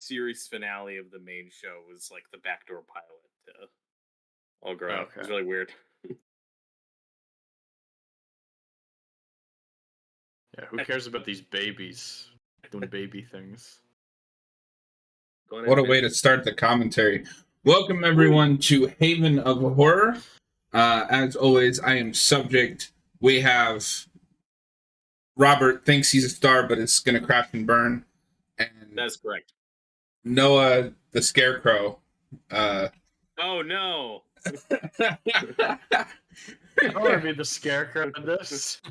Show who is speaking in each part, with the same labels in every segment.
Speaker 1: series finale of the main show was like the backdoor pilot to All Grow Up. It was
Speaker 2: Okay.
Speaker 1: really weird.
Speaker 2: Yeah, who cares about these babies doing baby things?
Speaker 3: What a way to start the commentary. Welcome, everyone, to Haven of Horror. As always, I am subject. We have Robert thinks he's a star, but it's going to crash and burn. And
Speaker 1: That's correct.
Speaker 3: Noah, the Scarecrow.
Speaker 1: Oh, no.
Speaker 2: I don't want to be the scarecrow in this.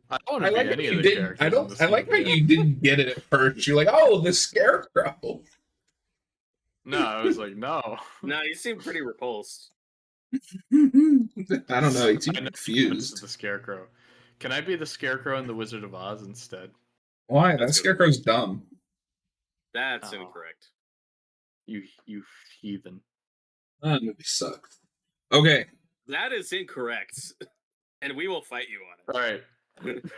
Speaker 2: I don't want to be
Speaker 3: like
Speaker 2: any
Speaker 3: how
Speaker 2: of
Speaker 3: you
Speaker 2: the
Speaker 3: did.
Speaker 2: characters.
Speaker 3: I like how you didn't get it at first. You're like, oh, the Scarecrow.
Speaker 2: No, I was like, no.
Speaker 1: No, you seem pretty repulsed.
Speaker 3: I don't know. You seem
Speaker 2: I know
Speaker 3: confused.
Speaker 2: the scarecrow. Can I be the scarecrow in the Wizard of Oz instead?
Speaker 3: Why? That
Speaker 1: That's
Speaker 3: Scarecrow's dumb.
Speaker 1: That's
Speaker 2: Oh.
Speaker 1: incorrect.
Speaker 2: You heathen.
Speaker 3: That movie sucked. Okay.
Speaker 1: That is incorrect. And we will fight you on it.
Speaker 2: All right.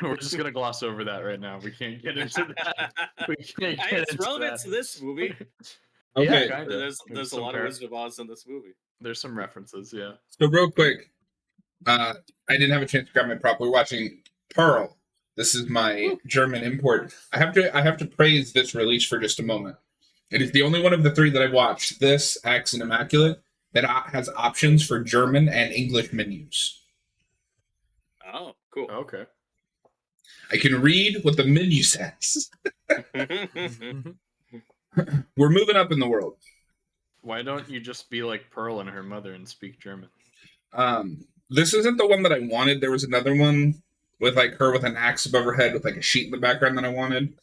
Speaker 2: We're just gonna gloss over that right now. We can't get into that. We can't get
Speaker 1: It's
Speaker 2: into
Speaker 1: relevant
Speaker 2: that.
Speaker 1: to this movie.
Speaker 3: Okay.
Speaker 2: Yeah, kinda.
Speaker 1: There's a lot of Wizard of Oz in this movie.
Speaker 2: There's some references, yeah.
Speaker 3: So real quick, I didn't have a chance to grab my prop. We're watching Pearl. This is my German import. I have to praise this release for just a moment. It is the only one of the three that I've watched, this, X, and Immaculate, that has options for German and English menus.
Speaker 1: Oh, cool.
Speaker 2: Okay.
Speaker 3: I can read what the menu says. We're moving up in the world.
Speaker 2: Why don't you just be like Pearl and her mother and speak German?
Speaker 3: This isn't the one that I wanted. There was another one with like her with an axe above her head with like a sheet in the background that I wanted.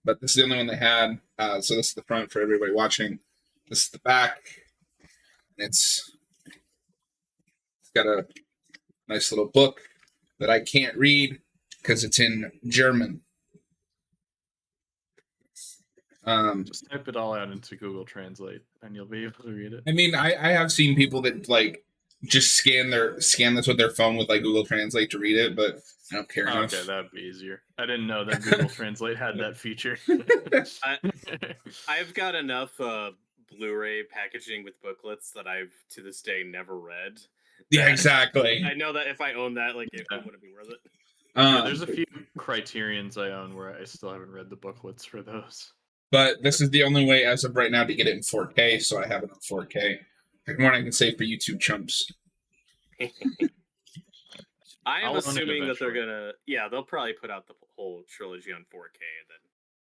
Speaker 3: But this is the only one they had. So this is the front for everybody watching. This is the back. It's got a nice little book that I can't read because it's in German.
Speaker 2: Just type it all out into Google Translate and you'll be able to read it.
Speaker 3: I mean, I have seen people that like just scan this with their phone with like Google Translate to read it, but I don't care enough.
Speaker 2: Okay, that'd be easier. I didn't know that Google Translate had that feature.
Speaker 1: I've got enough Blu-ray packaging with booklets that I've to this day never read.
Speaker 3: Yeah, exactly.
Speaker 1: I know that if I own that, like it wouldn't be worth it.
Speaker 2: Yeah, there's a few Criterions I own where I still haven't read the booklets for those.
Speaker 3: But this is the only way as of right now to get it in 4K, so I have it on 4K. More I can say for YouTube chumps.
Speaker 1: I am
Speaker 2: I'll own it
Speaker 1: assuming that they're
Speaker 2: eventually.
Speaker 1: they'll probably put out the whole trilogy on 4K, and then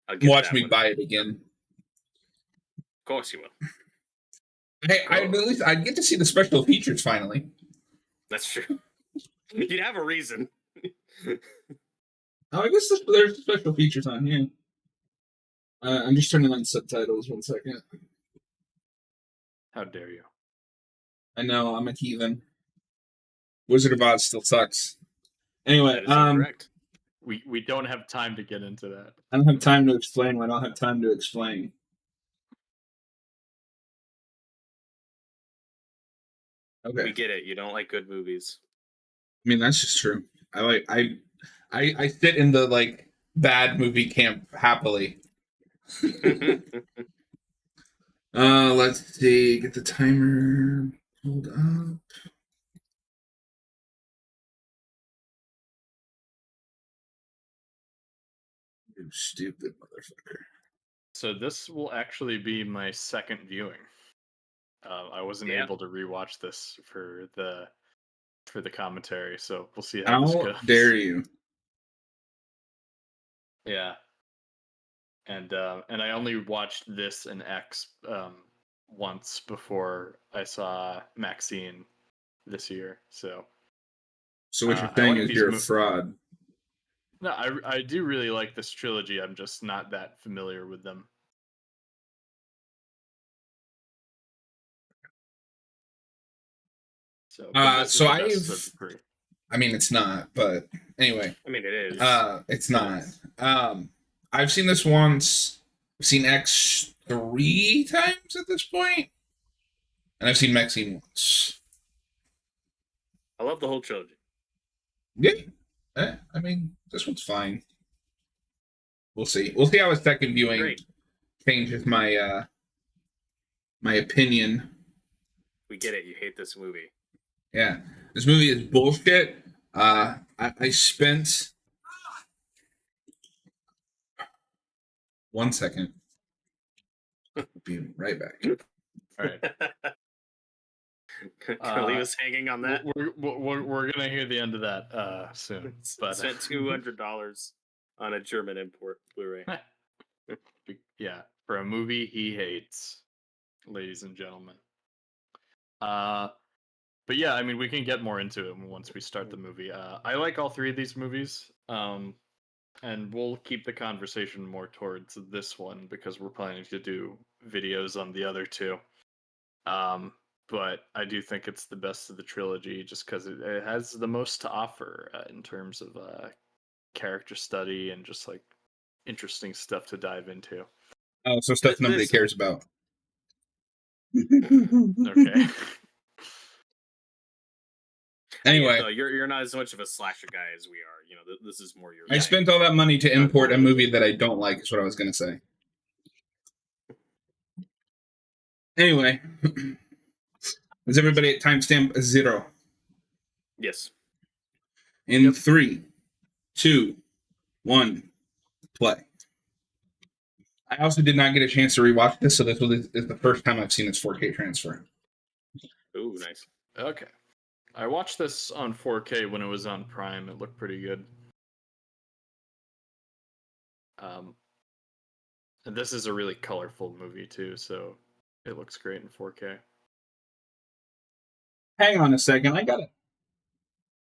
Speaker 1: I'll get
Speaker 3: Watch
Speaker 1: that
Speaker 3: me
Speaker 1: one.
Speaker 3: buy it again.
Speaker 1: Of course you will.
Speaker 3: Hey, at least I'd get to see the special features finally.
Speaker 1: That's true. You'd have a reason.
Speaker 3: Oh, I guess there's special features on here. I'm just turning on subtitles. 1 second.
Speaker 2: How dare you?
Speaker 3: I know, I'm a heathen. Wizard of Oz still sucks. Anyway,
Speaker 1: That is correct.
Speaker 2: We don't have time to get into that.
Speaker 3: I don't have time to explain what I don't have time to explain. Okay.
Speaker 1: We get it. You don't like good movies.
Speaker 3: I mean, that's just true. I sit in the like bad movie camp happily. Let's see. Get the timer pulled up. You stupid motherfucker.
Speaker 2: So this will actually be my second viewing. I wasn't able to rewatch this for the commentary, so we'll see how this goes.
Speaker 3: How dare you?
Speaker 2: Yeah. And I only watched this and X once before I saw Maxine this year. So
Speaker 3: what you're
Speaker 2: I
Speaker 3: saying
Speaker 2: like
Speaker 3: is
Speaker 2: these
Speaker 3: you're a fraud.
Speaker 2: No, I do really like this trilogy. I'm just not that familiar with them. So
Speaker 3: I mean, it's not, but anyway.
Speaker 1: I mean, it is.
Speaker 3: It's not. I've seen this once. I've seen X 3 times at this point, and I've seen Maxine once.
Speaker 1: I love the whole trilogy.
Speaker 3: Yeah. I mean, this one's fine. We'll see. We'll see how a second viewing changes my my opinion.
Speaker 1: We get it. You hate this movie.
Speaker 3: Yeah, this movie is bullshit. I spent 1 second. I'll be right back.
Speaker 2: All right.
Speaker 1: Gonna leave us hanging on that.
Speaker 2: We're gonna hear the end of that soon. But
Speaker 1: spent $200 on a German import Blu-ray.
Speaker 2: yeah, for a movie he hates, ladies and gentlemen. But yeah, I mean, we can get more into it once we start the movie. I like all three of these movies, and we'll keep the conversation more towards this one because we're planning to do videos on the other two. But I do think it's the best of the trilogy just because it has the most to offer in terms of character study and just like interesting stuff to dive into.
Speaker 3: Oh, so stuff nobody cares about.
Speaker 2: Okay.
Speaker 3: Anyway,
Speaker 1: yeah, you're not as much of a slasher guy as we are. You know, this is more your.
Speaker 3: I spent all that money to import a movie that I don't like. Is what I was gonna say. Anyway, is everybody at timestamp 0?
Speaker 1: Yes.
Speaker 3: In 3, 2, 1, play. I also did not get a chance to rewatch this, so this is the first time I've seen its 4K transfer.
Speaker 1: Ooh, nice.
Speaker 2: Okay. I watched this on 4K when it was on Prime. It looked pretty good. And this is a really colorful movie too, so it looks great in 4K.
Speaker 3: Hang on a second, I gotta.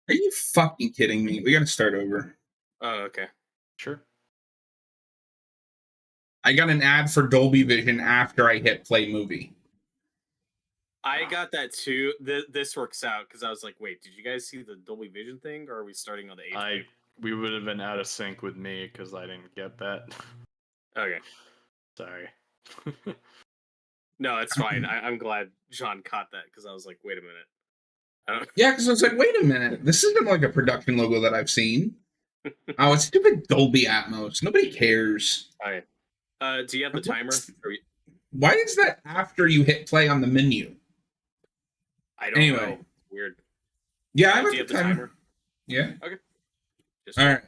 Speaker 3: Are you fucking kidding me? We gotta start over.
Speaker 1: Oh, okay.
Speaker 2: Sure.
Speaker 3: I got an ad for Dolby Vision after I hit play movie.
Speaker 1: I got that too. This works out because I was like, wait, did you guys see the Dolby Vision thing, or are we starting on the H?
Speaker 2: We would have been out of sync with me because I didn't get that.
Speaker 1: Okay.
Speaker 2: Sorry.
Speaker 1: No, it's fine. I'm glad John caught that because I was like, wait a minute.
Speaker 3: Yeah, because I was like, wait a minute. This isn't like a production logo that I've seen. Oh, it's stupid Dolby Atmos. Nobody cares.
Speaker 1: All right. Do you have the timer?
Speaker 3: Why is that after you hit play on the menu?
Speaker 1: I don't know. Weird.
Speaker 3: Yeah, I
Speaker 1: do you have the timer?
Speaker 3: Yeah.
Speaker 1: Okay.
Speaker 3: All right.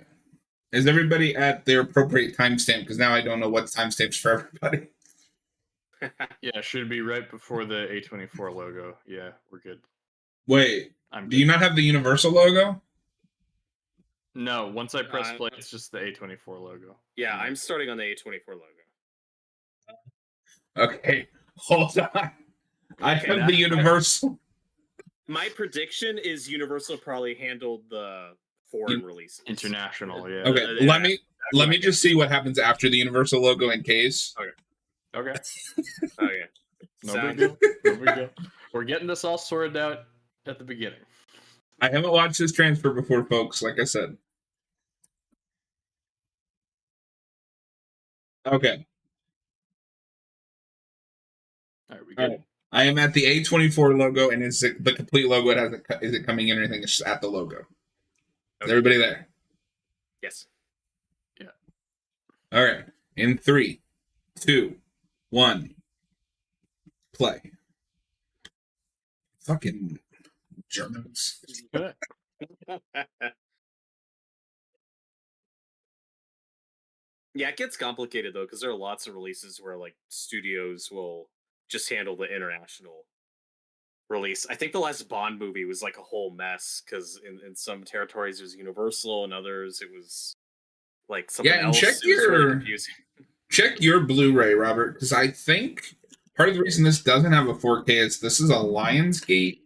Speaker 3: Is everybody at their appropriate timestamp? Because now I don't know what timestamps for everybody.
Speaker 2: Yeah, should be right before the A24 logo. Yeah, we're good.
Speaker 3: Wait, do you not have the Universal logo?
Speaker 2: No, once I press play, it's just the A24 logo.
Speaker 1: Yeah, I'm starting on the A24 logo.
Speaker 3: Okay, hold on. I have the Universal.
Speaker 1: My prediction is Universal probably handled the foreign releases.
Speaker 2: International, yeah.
Speaker 3: Okay, let me just see what happens after the Universal logo in case.
Speaker 2: Okay.
Speaker 1: Okay.
Speaker 2: No big deal. No big deal. We're getting this all sorted out at the beginning.
Speaker 3: I haven't watched this transfer before, folks, like I said. Okay.
Speaker 2: All right, we good?
Speaker 3: I am at the A24 logo, and is it the complete logo? Is it coming in or anything? It's just at the logo. Okay. Is everybody there?
Speaker 1: Yes.
Speaker 2: Yeah.
Speaker 3: All right. In 3, 2, 1, play. Fucking Germans.
Speaker 1: Yeah, it gets complicated though because there are lots of releases where like studios will just handle the international release. I think the last Bond movie was like a whole mess because in some territories it was Universal, and others it was like something else.
Speaker 3: Check your Blu-ray, Robert, because I think part of the reason this doesn't have a 4K is this is a Lionsgate.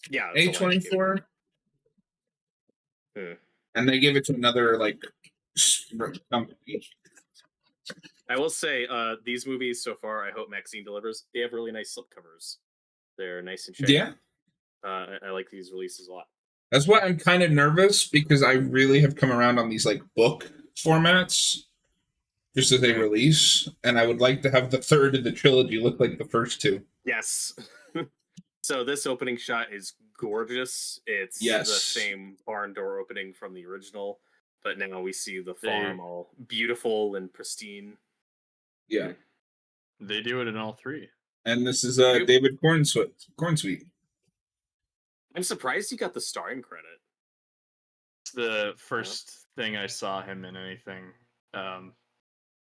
Speaker 1: Yeah,
Speaker 3: A24. And they give it to another like company.
Speaker 1: I will say, these movies so far, I hope Maxine delivers. They have really nice slipcovers. They're nice and shiny.
Speaker 3: Yeah.
Speaker 1: I like these releases a lot.
Speaker 3: That's why I'm kind of nervous because I really have come around on these like book formats just as they release, and I would like to have the third of the trilogy look like the first two.
Speaker 1: Yes. So this opening shot is gorgeous. It's the same barn door opening from the original, but now we see the farm all beautiful and pristine.
Speaker 3: Yeah.
Speaker 2: They do it in all three.
Speaker 3: And this is David Cornsweet.
Speaker 1: I'm surprised he got the starring credit.
Speaker 2: It's the first thing I saw him in anything.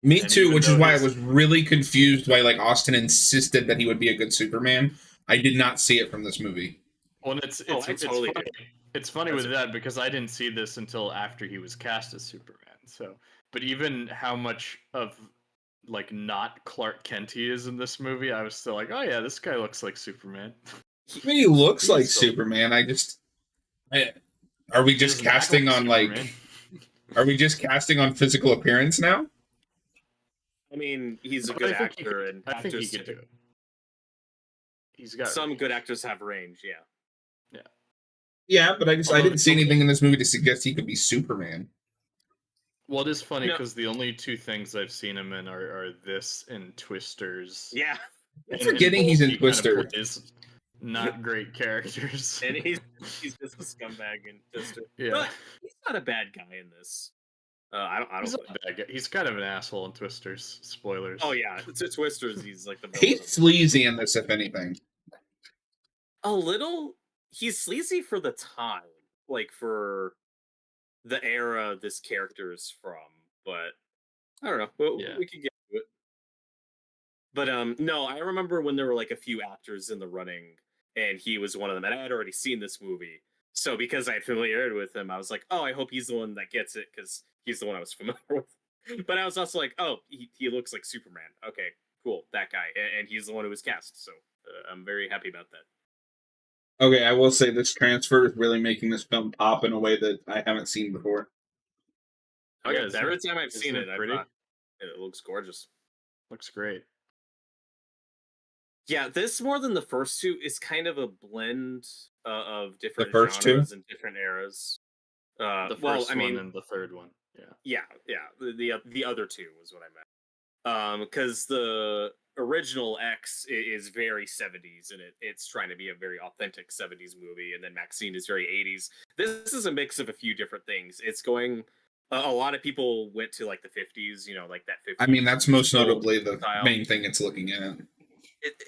Speaker 3: Me
Speaker 2: And
Speaker 3: too,
Speaker 2: even
Speaker 3: which is
Speaker 2: though
Speaker 3: why I
Speaker 2: his-
Speaker 3: was really confused why like Austin insisted that he would be a good Superman. I did not see it from this movie.
Speaker 2: Well, it's
Speaker 1: Oh, I totally
Speaker 2: funny.
Speaker 1: did.
Speaker 2: It's funny
Speaker 1: That's
Speaker 2: with that because I didn't see this until after he was cast as Superman. So, but even how much of like not Clark Kent he is in this movie, I was still like, oh yeah, this guy looks like Superman.
Speaker 3: I mean, he looks
Speaker 2: He's
Speaker 3: like
Speaker 2: still-
Speaker 3: Superman. Are we just
Speaker 2: Does not
Speaker 3: casting
Speaker 2: look
Speaker 3: on
Speaker 2: Superman.
Speaker 3: like? Are we just casting on physical appearance now?
Speaker 1: I mean, he's a
Speaker 2: But
Speaker 1: good
Speaker 2: I think
Speaker 1: actor, and
Speaker 2: I think he
Speaker 1: actors
Speaker 2: could do it. He's got
Speaker 1: some
Speaker 2: range.
Speaker 1: good actors have range. Yeah.
Speaker 3: Yeah, but I
Speaker 2: Although
Speaker 3: didn't see
Speaker 2: it's
Speaker 3: anything in this movie to suggest he could be Superman.
Speaker 2: Well, it is funny
Speaker 1: No.
Speaker 2: because the only two things I've seen him in are this and Twisters.
Speaker 1: Yeah.
Speaker 2: And
Speaker 3: forgetting
Speaker 2: both
Speaker 3: he's in
Speaker 2: he kind of
Speaker 3: Twister.
Speaker 2: plays not great characters.
Speaker 1: And he's just a scumbag and just
Speaker 2: Yeah.
Speaker 1: But he's not a bad guy in this. I don't.
Speaker 2: He's not a bad guy. He's kind of an asshole in Twisters. Spoilers.
Speaker 1: Oh yeah, to Twisters, he's like the
Speaker 3: He's
Speaker 1: villain.
Speaker 3: sleazy in this, if anything.
Speaker 1: A little. He's sleazy for the time, like for the era this character is from. But I don't know.
Speaker 2: Yeah.
Speaker 1: We could get to it. But no, I remember when there were like a few actors in the running, and he was one of them, and I had already seen this movie. So because I had familiarity with him, I was like, oh, I hope he's the one that gets it because he's the one I was familiar with. But I was also like, oh, he looks like Superman. Okay, cool, that guy, and he's the one who was cast. So I'm very happy about that.
Speaker 3: Okay, I will say this transfer is really making this film pop in a way that I haven't seen before.
Speaker 1: Okay,
Speaker 2: Yeah, isn't
Speaker 1: every
Speaker 2: it-
Speaker 1: time I've
Speaker 2: isn't
Speaker 1: seen
Speaker 2: it
Speaker 1: it, I
Speaker 2: pretty?
Speaker 1: thought it looks gorgeous.
Speaker 2: Looks great.
Speaker 1: Yeah, this more than the first two is kind of a blend of different
Speaker 3: first two?
Speaker 1: genres and different eras.
Speaker 2: The first
Speaker 1: well, I mean,
Speaker 2: one and the third one. Yeah.
Speaker 1: yeah. The other two was what I meant. Because the original X is very 70s, and it's trying to be a very authentic 70s movie, and then Maxine is very 80s. This is a mix of a few different things. It's going. A lot of people went to like the 50s, like that 50s.
Speaker 3: I mean, that's most
Speaker 1: old
Speaker 3: notably the
Speaker 1: style.
Speaker 3: main thing it's looking at.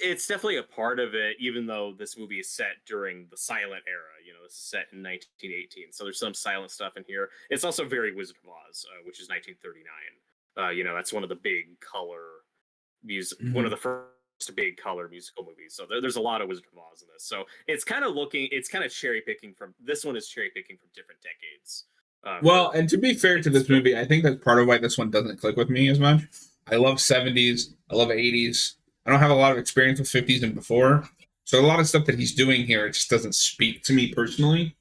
Speaker 1: It's definitely a part of it, even though this movie is set during the silent era. This is set in 1918, so there's some silent stuff in here. It's also very Wizard of Oz, which is 1939. That's one of the big color music, one of the first big color musical movies. So there's a lot of Wizard of Oz in this. So it's kind of cherry picking from this one is cherry picking from different decades.
Speaker 3: Well, and to be fair to this movie, I think that's part of why this one doesn't click with me as much. I love 70s. I love 80s. I don't have a lot of experience with 50s and before. So a lot of stuff that he's doing here, it just doesn't speak to me personally.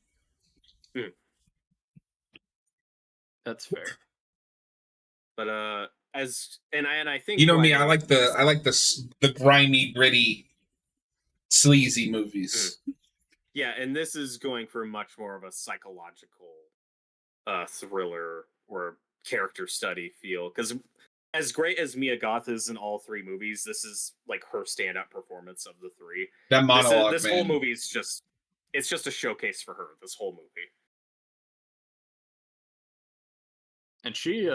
Speaker 2: That's fair.
Speaker 1: But I think
Speaker 3: Me, I like the grimy, gritty, sleazy movies.
Speaker 1: Yeah, and this is going for much more of a psychological thriller or character study feel, because as great as Mia Goth is in all three movies, this is like her stand-up performance of the three.
Speaker 3: That monologue,
Speaker 1: this
Speaker 3: man.
Speaker 1: whole movie is just a showcase for her, this whole movie.
Speaker 2: And she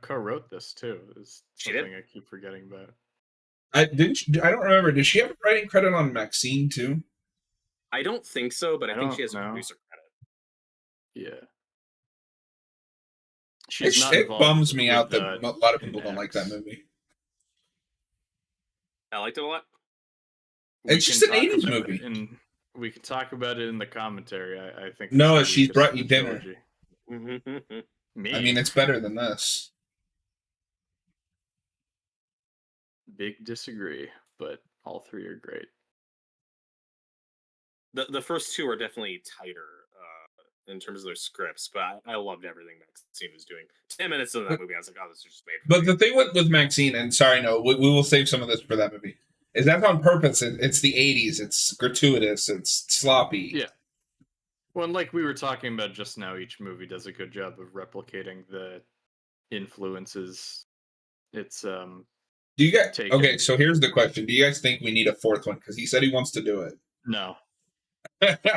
Speaker 2: co-wrote this too. Is
Speaker 1: She
Speaker 2: something
Speaker 1: did?
Speaker 2: I keep forgetting about.
Speaker 3: I don't remember. Did she have a writing credit on Maxine too?
Speaker 1: I don't think so, but I think
Speaker 2: don't
Speaker 1: she has a
Speaker 2: know.
Speaker 1: producer credit.
Speaker 2: Yeah. She's not
Speaker 3: It
Speaker 2: involved
Speaker 3: bums me
Speaker 2: with,
Speaker 3: out that a lot of people
Speaker 2: in
Speaker 3: don't like
Speaker 2: X.
Speaker 3: that movie.
Speaker 1: I liked it a lot.
Speaker 3: It's
Speaker 2: We
Speaker 3: just
Speaker 2: can
Speaker 3: an
Speaker 2: talk
Speaker 3: 80s
Speaker 2: about
Speaker 3: movie.
Speaker 2: it and we can talk about it in the commentary. I think.
Speaker 3: No,
Speaker 2: this
Speaker 3: she's
Speaker 2: week is
Speaker 3: brought
Speaker 2: the
Speaker 3: you dinner.
Speaker 2: trilogy. Me.
Speaker 3: I mean, it's better than this.
Speaker 2: Big disagree, but all three are great.
Speaker 1: The first two are definitely tighter in terms of their scripts, but I loved everything Maxine was doing. 10 minutes into that movie, I was like, oh, this is just made for
Speaker 3: But
Speaker 1: me.
Speaker 3: the thing with Maxine, and sorry, no, we will save some of this for that movie, is that's on purpose. It's the 80s. It's gratuitous. It's sloppy.
Speaker 2: Yeah. Well, and like we were talking about just now, each movie does a good job of replicating the influences. It's
Speaker 3: Do you guys?
Speaker 2: Taken.
Speaker 3: Okay, so here's the question: do you guys think we need a fourth one? Because he said he wants to do it.
Speaker 2: no.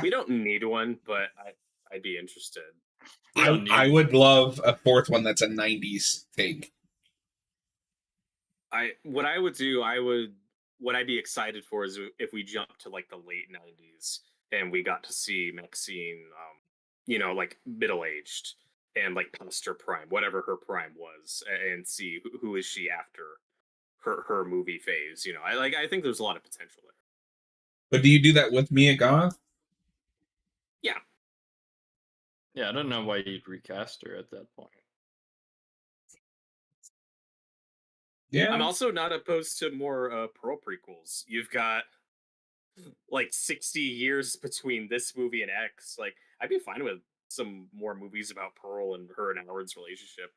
Speaker 1: We don't need one, but I'd be interested.
Speaker 2: We don't need
Speaker 3: I would love a fourth one that's a 90s take.
Speaker 1: What I would do, what I'd be excited for is if we jump to like the late '90s and we got to see Maxine, like middle aged and like past her prime, whatever her prime was, and see who is she after her movie phase. I think there's a lot of potential there.
Speaker 3: But do you do that with Mia Goth?
Speaker 1: Yeah.
Speaker 2: Yeah, I don't know why you'd recast her at that point.
Speaker 3: Yeah.
Speaker 1: I'm also not opposed to more Pearl prequels. You've got like 60 years between this movie and X. Like, I'd be fine with some more movies about Pearl and her and Howard's relationship.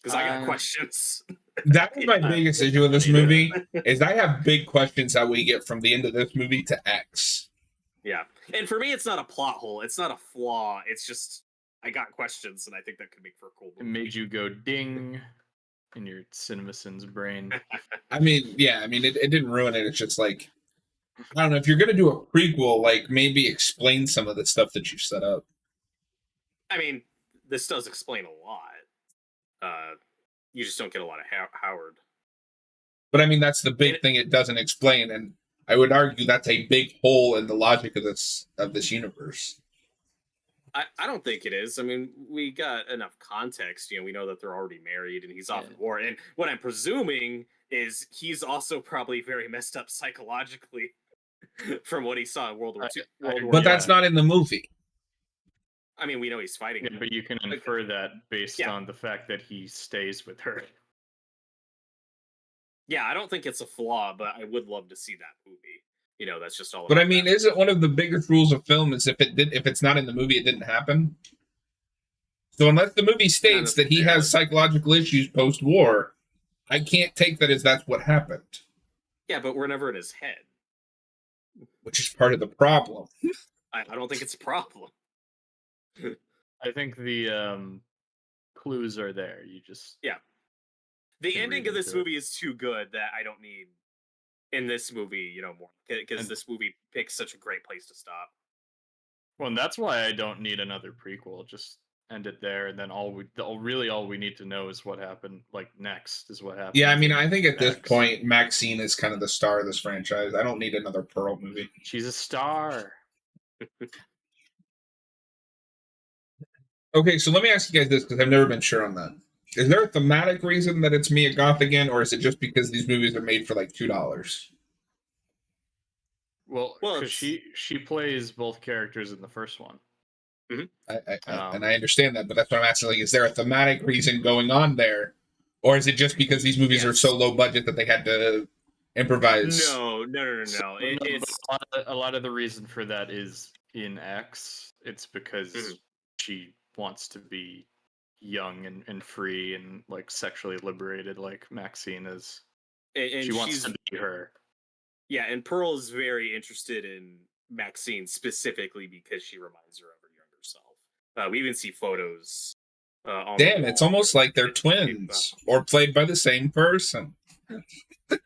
Speaker 1: Because I got questions.
Speaker 3: That was my biggest issue with this movie, is I have big questions how we get from the end of this movie to X.
Speaker 1: Yeah. And for me, it's not a plot hole. It's not a flaw. It's just, I got questions, and I think that could make for a cool movie.
Speaker 2: It made you go ding in your CinemaSins brain.
Speaker 3: I mean, yeah, it didn't ruin it. It's just like, I don't know, if you're going to do a prequel, like, maybe explain some of the stuff that you set up.
Speaker 1: I mean, this does explain a lot. You just don't get a lot of Howard.
Speaker 3: But I mean, that's the big thing it doesn't explain, and I would argue that's a big hole in the logic of this universe.
Speaker 1: I don't think it is. I mean, we got enough context. We know that they're already married and he's off in war. And what I'm presuming is he's also probably very messed up psychologically from what he saw in World War II.
Speaker 3: But that's not in the movie.
Speaker 1: I mean, we know he's fighting.
Speaker 2: Yeah, but you can infer that based on the fact that he stays with her.
Speaker 1: Yeah, I don't think it's a flaw, but I would love to see that movie. That's just all.
Speaker 3: But I mean, isn't one of the biggest rules of film is if it's not in the movie, it didn't happen? So unless the movie states that he has psychological issues post-war, I can't take that as that's what happened.
Speaker 1: Yeah, but we're never in his head.
Speaker 3: Which is part of the problem.
Speaker 1: I don't think it's a problem.
Speaker 2: I think the clues are there. You just
Speaker 1: the ending of this movie is too good that I don't need in this movie, more, because this movie picks such a great place to stop.
Speaker 2: Well, and that's why I don't need another prequel. Just end it there, and then all we need to know is what happened. Like next is what happened.
Speaker 3: Yeah, I mean, I think at this point, Maxine is kind of the star of this franchise. I don't need another Pearl movie.
Speaker 2: She's a star.
Speaker 3: Okay, so let me ask you guys this, because I've never been sure on that. Is there a thematic reason that it's Mia Goth again, or is it just because these movies are made for like $2?
Speaker 2: Well, because she plays both characters in the first one.
Speaker 1: Mm-hmm.
Speaker 3: And I understand that, but that's what I'm asking. Like, is there a thematic reason going on there, or is it just because these movies are so low budget that they had to improvise?
Speaker 1: No. It's
Speaker 2: a lot of the reason for that is in X. It's because she wants to be young and free and like sexually liberated, like Maxine is. And she wants to be her.
Speaker 1: Yeah, and Pearl is very interested in Maxine specifically because she reminds her of her younger self. We even see photos.
Speaker 3: Damn, it's almost like they're twins or played by the same person. And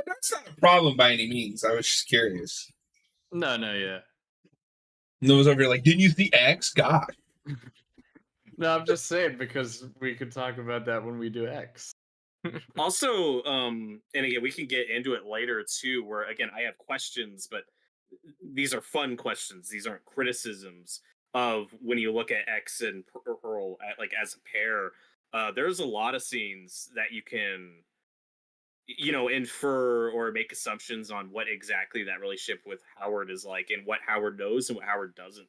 Speaker 3: that's not a problem by any means. I was just curious.
Speaker 2: No, yeah.
Speaker 3: And those over here like, didn't you see X? God.
Speaker 2: No, I'm just saying because we could talk about that when we do X.
Speaker 1: Also, and again, we can get into it later too, where again, I have questions, but these are fun questions. These aren't criticisms of when you look at X and Pearl like as a pair. There's a lot of scenes that you can, infer or make assumptions on what exactly that relationship with Howard is like and what Howard knows and what Howard doesn't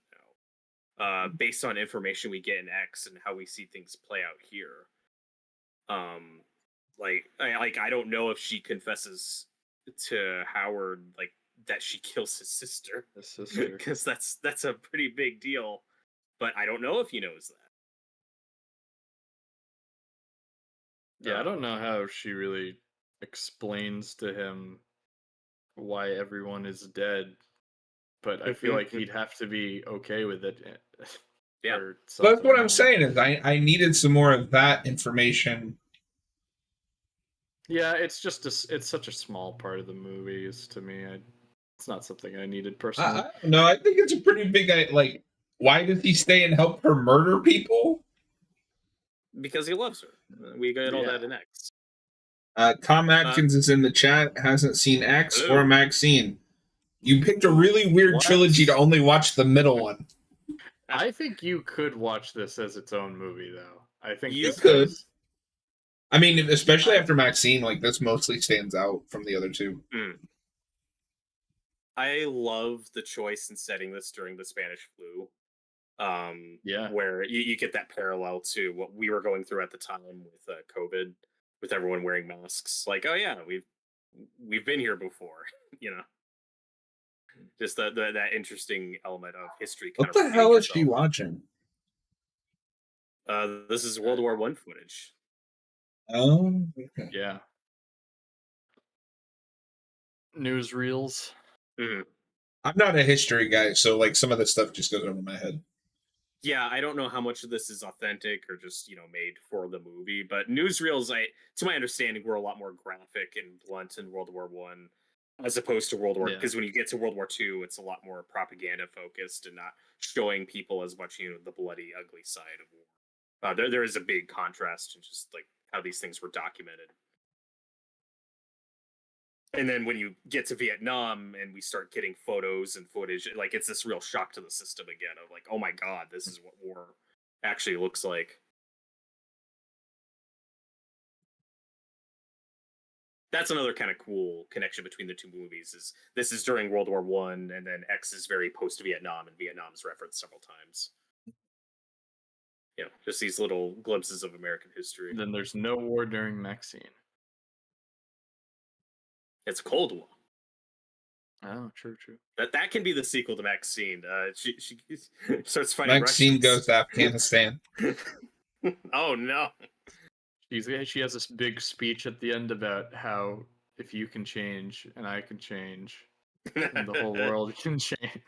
Speaker 1: know. Based on information we get in X and how we see things play out here. I don't know if she confesses to Howard like that she kills his sister, because that's a pretty big deal. But I don't know if he knows that.
Speaker 2: Yeah, I don't know how she really explains to him why everyone is dead, but I feel like he'd have to be okay with it.
Speaker 1: Yeah,
Speaker 3: that's what I'm saying is I needed some more of that information.
Speaker 2: Yeah, it's such a small part of the movies to me. It's not something I needed personally.
Speaker 3: No, I think it's a pretty big like. Why does he stay and help her murder people?
Speaker 1: Because he loves her. We got all
Speaker 2: Yeah.
Speaker 1: that in X.
Speaker 3: Tom Atkins is in the chat, hasn't seen X or
Speaker 1: Hello.
Speaker 3: Maxine. You picked a really weird
Speaker 2: What?
Speaker 3: trilogy to only watch the middle one.
Speaker 2: I think you could watch this as its own movie, though. I think
Speaker 1: You
Speaker 2: this
Speaker 3: could.
Speaker 2: has-
Speaker 3: I mean, especially
Speaker 1: I-
Speaker 3: after Maxine, like this mostly stands out from the other two.
Speaker 1: I love the choice in setting this during the Spanish flu.
Speaker 2: Yeah.
Speaker 1: Where you get that parallel to what we were going through at the time with COVID, with everyone wearing masks. Like, oh yeah, we've been here before, you know. Just that interesting element of history.
Speaker 3: What the hell is she watching?
Speaker 1: This is World War I footage.
Speaker 3: Oh, okay.
Speaker 2: Yeah. Newsreels.
Speaker 1: Mhm.
Speaker 3: I'm not a history guy, so like some of this stuff just goes over my head.
Speaker 1: Yeah, I don't know how much of this is authentic or just made for the movie, but newsreels, to my understanding, were a lot more graphic and blunt in World War One, as opposed to World War.
Speaker 2: Yeah.
Speaker 1: Because when you get to World War Two, it's a lot more propaganda focused and not showing people as much, the bloody, ugly side of war. There is a big contrast in just like how these things were documented. And then when you get to Vietnam and we start getting photos and footage, like it's this real shock to the system again of like, oh my god, this is what war actually looks like. That's another kind of cool connection between the two movies. Is this is during World War One, and then X is very post Vietnam, and Vietnam is referenced several times. Just these little glimpses of American history.
Speaker 2: Then there's no war during Maxine.
Speaker 1: It's Cold War.
Speaker 2: Oh, true.
Speaker 1: That can be the sequel to Maxine. She starts fighting
Speaker 3: Maxine
Speaker 1: Russians.
Speaker 3: goes to Afghanistan.
Speaker 1: Oh no.
Speaker 2: She has this big speech at the end about how if you can change and I can change and the whole world can change.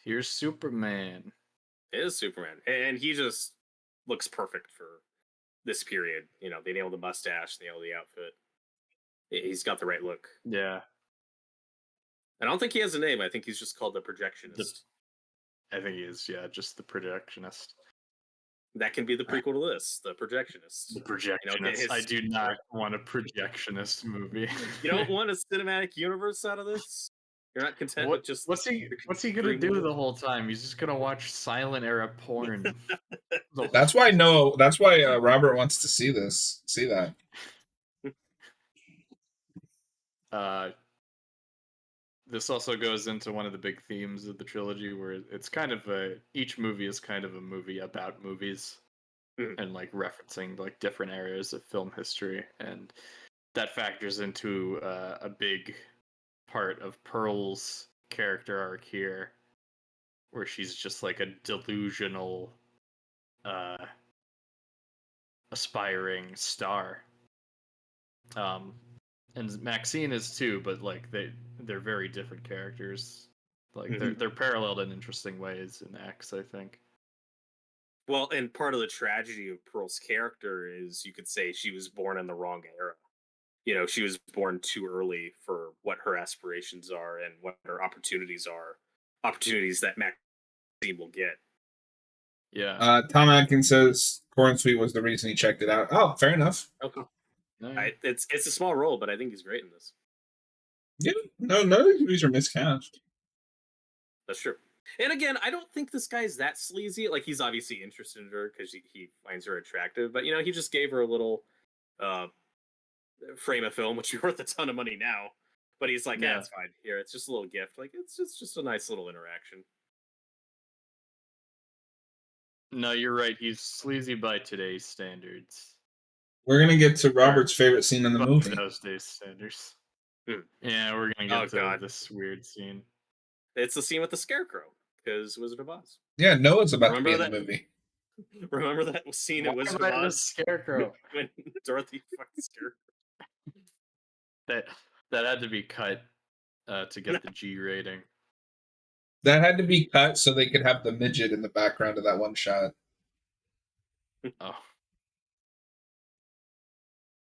Speaker 2: Here's Superman.
Speaker 1: It is Superman, and he just looks perfect for this period. They nailed the mustache, they nailed the outfit. He's got the right look.
Speaker 2: Yeah.
Speaker 1: I don't think he has a name. I think he's just called the Projectionist.
Speaker 2: I think he is, yeah, just the Projectionist.
Speaker 1: That can be the prequel to this, the Projectionist.
Speaker 2: The Projectionist. I do not want a Projectionist movie.
Speaker 1: You don't want a cinematic universe out of this? You're not content with just...
Speaker 2: What's he gonna do the whole time? He's just gonna watch silent era porn.
Speaker 3: That's why Robert wants to see that.
Speaker 2: This also goes into one of the big themes of the trilogy, where it's kind of each movie is kind of a movie about movies, and like referencing like different areas of film history, and that factors into a big part of Pearl's character arc here, where she's just like a delusional, aspiring star. And Maxine is too, but like they're very different characters. Like they're paralleled in interesting ways in X, I think.
Speaker 1: Well, and part of the tragedy of Pearl's character is you could say she was born in the wrong era. She was born too early for what her aspirations are and what her opportunities are. Opportunities that Maxine will get.
Speaker 2: Yeah.
Speaker 3: Tom Atkins says Corn Sweet was the reason he checked it out. Oh, fair enough.
Speaker 1: Okay.
Speaker 2: No,
Speaker 1: It's a small role, but I think he's great in this.
Speaker 3: Yeah, no, none of these movies are miscast.
Speaker 1: That's true. And again, I don't think this guy's that sleazy. Like, he's obviously interested in her because he finds her attractive, but he just gave her a little frame of film, which is worth a ton of money now. But he's like, yeah, it's fine. Here, it's just a little gift. Like, it's just a nice little interaction.
Speaker 2: No, you're right. He's sleazy by today's standards.
Speaker 3: We're gonna get to Robert's favorite scene in the movie.
Speaker 2: Those days' standards. Yeah, we're gonna get to this weird scene.
Speaker 1: It's the scene with the scarecrow, because Wizard of Oz.
Speaker 3: Yeah, Noah's about to be in the movie.
Speaker 1: Remember that scene in Wizard of Oz?
Speaker 2: Scarecrow.
Speaker 1: When Dorothy fucked the scarecrow.
Speaker 2: That had to be cut to get the G rating.
Speaker 3: That had to be cut so they could have the midget in the background of that one shot.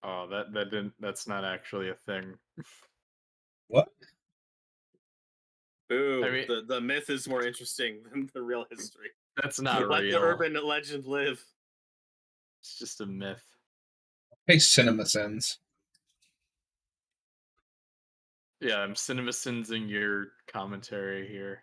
Speaker 2: Oh, that's not actually a thing.
Speaker 3: What?
Speaker 1: Ooh, I mean, the myth is more interesting than the real history.
Speaker 2: That's not real.
Speaker 1: Let the urban legend live.
Speaker 2: It's just a myth.
Speaker 3: Hey, CinemaSins.
Speaker 2: Yeah, I'm CinemaSinsing your commentary here.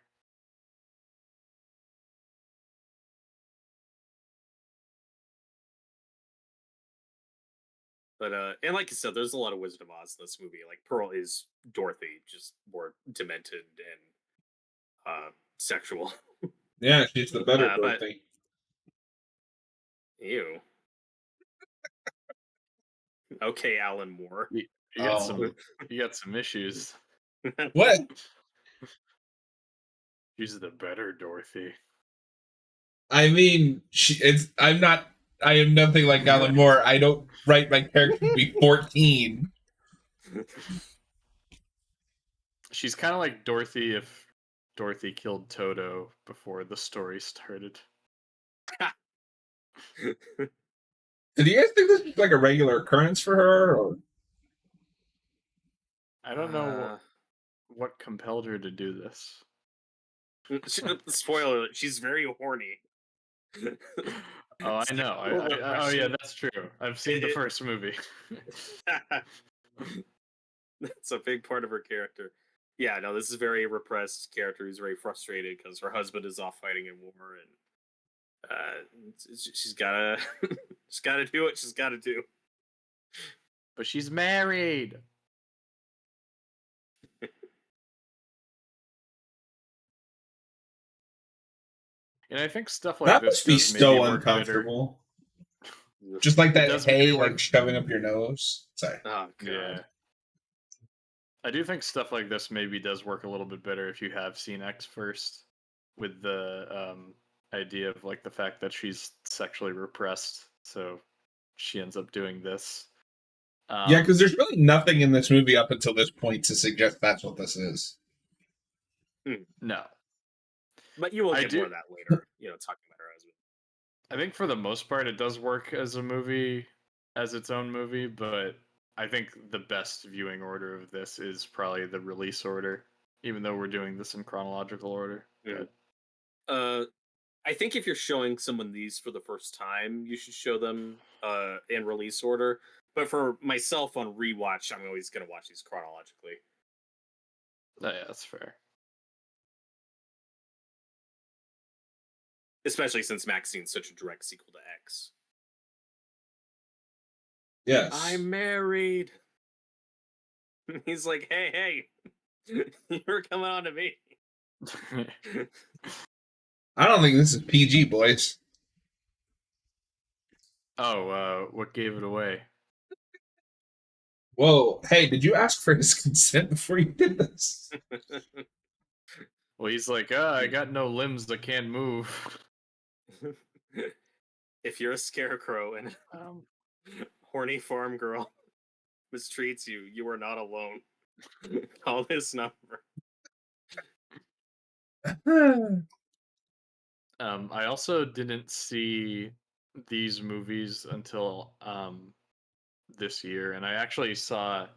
Speaker 1: But and like I said, there's a lot of Wizard of Oz in this movie. Like Pearl is Dorothy, just more demented and sexual.
Speaker 3: Yeah, she's the better
Speaker 1: But
Speaker 3: Dorothy.
Speaker 1: ew. Okay, Alan Moore.
Speaker 2: You
Speaker 3: Oh.
Speaker 2: got some issues.
Speaker 3: What?
Speaker 2: She's the better Dorothy.
Speaker 3: I mean, I am nothing like Alan Moore. I don't write my character to be 14.
Speaker 2: She's kind of like Dorothy if Dorothy killed Toto before the story started.
Speaker 3: Do you guys think this is like a regular occurrence for her? Or?
Speaker 2: I don't know what compelled her to do this.
Speaker 1: Spoiler alert, she's very horny.
Speaker 2: Oh, I know. Oh, yeah, that's true. I've seen the first movie.
Speaker 1: That's a big part of her character. Yeah, no, this is a very repressed character who's very frustrated because her husband is off fighting in war, and she's gotta do what she's gotta do.
Speaker 2: But she's married. And I think stuff like
Speaker 3: That
Speaker 2: this
Speaker 3: must be
Speaker 2: does maybe
Speaker 3: so
Speaker 2: work better.
Speaker 3: uncomfortable. Just like that
Speaker 2: does
Speaker 3: hay,
Speaker 2: maybe
Speaker 3: like
Speaker 2: work-
Speaker 3: shoving up your nose. Sorry.
Speaker 1: Oh god.
Speaker 2: Yeah. I do think stuff like this maybe does work a little bit better if you have seen X first, with the idea of like the fact that she's sexually repressed, so she ends up doing this.
Speaker 3: Yeah, because there's really nothing in this movie up until this point to suggest that's what this is.
Speaker 2: No.
Speaker 1: But you will get more of that later, talking about her husband.
Speaker 2: I think for the most part it does work as a movie, as its own movie, but I think the best viewing order of this is probably the release order, even though we're doing this in chronological order.
Speaker 1: I think if you're showing someone these for the first time, you should show them in release order. But for myself on rewatch, I'm always going to watch these chronologically.
Speaker 2: Oh, yeah, that's fair.
Speaker 1: Especially since Maxine's such a direct sequel to X.
Speaker 3: Yes.
Speaker 1: I'm married. He's like, hey, you're coming on to me.
Speaker 3: I don't think this is PG, boys.
Speaker 2: Oh, what gave it away?
Speaker 3: Whoa, hey, did you ask for his consent before you did this?
Speaker 2: Well, he's like, I got no limbs that can't move.
Speaker 1: If you're a scarecrow and horny farm girl mistreats you, you are not alone. Call this number.
Speaker 2: I also didn't see these movies until this year, and I actually saw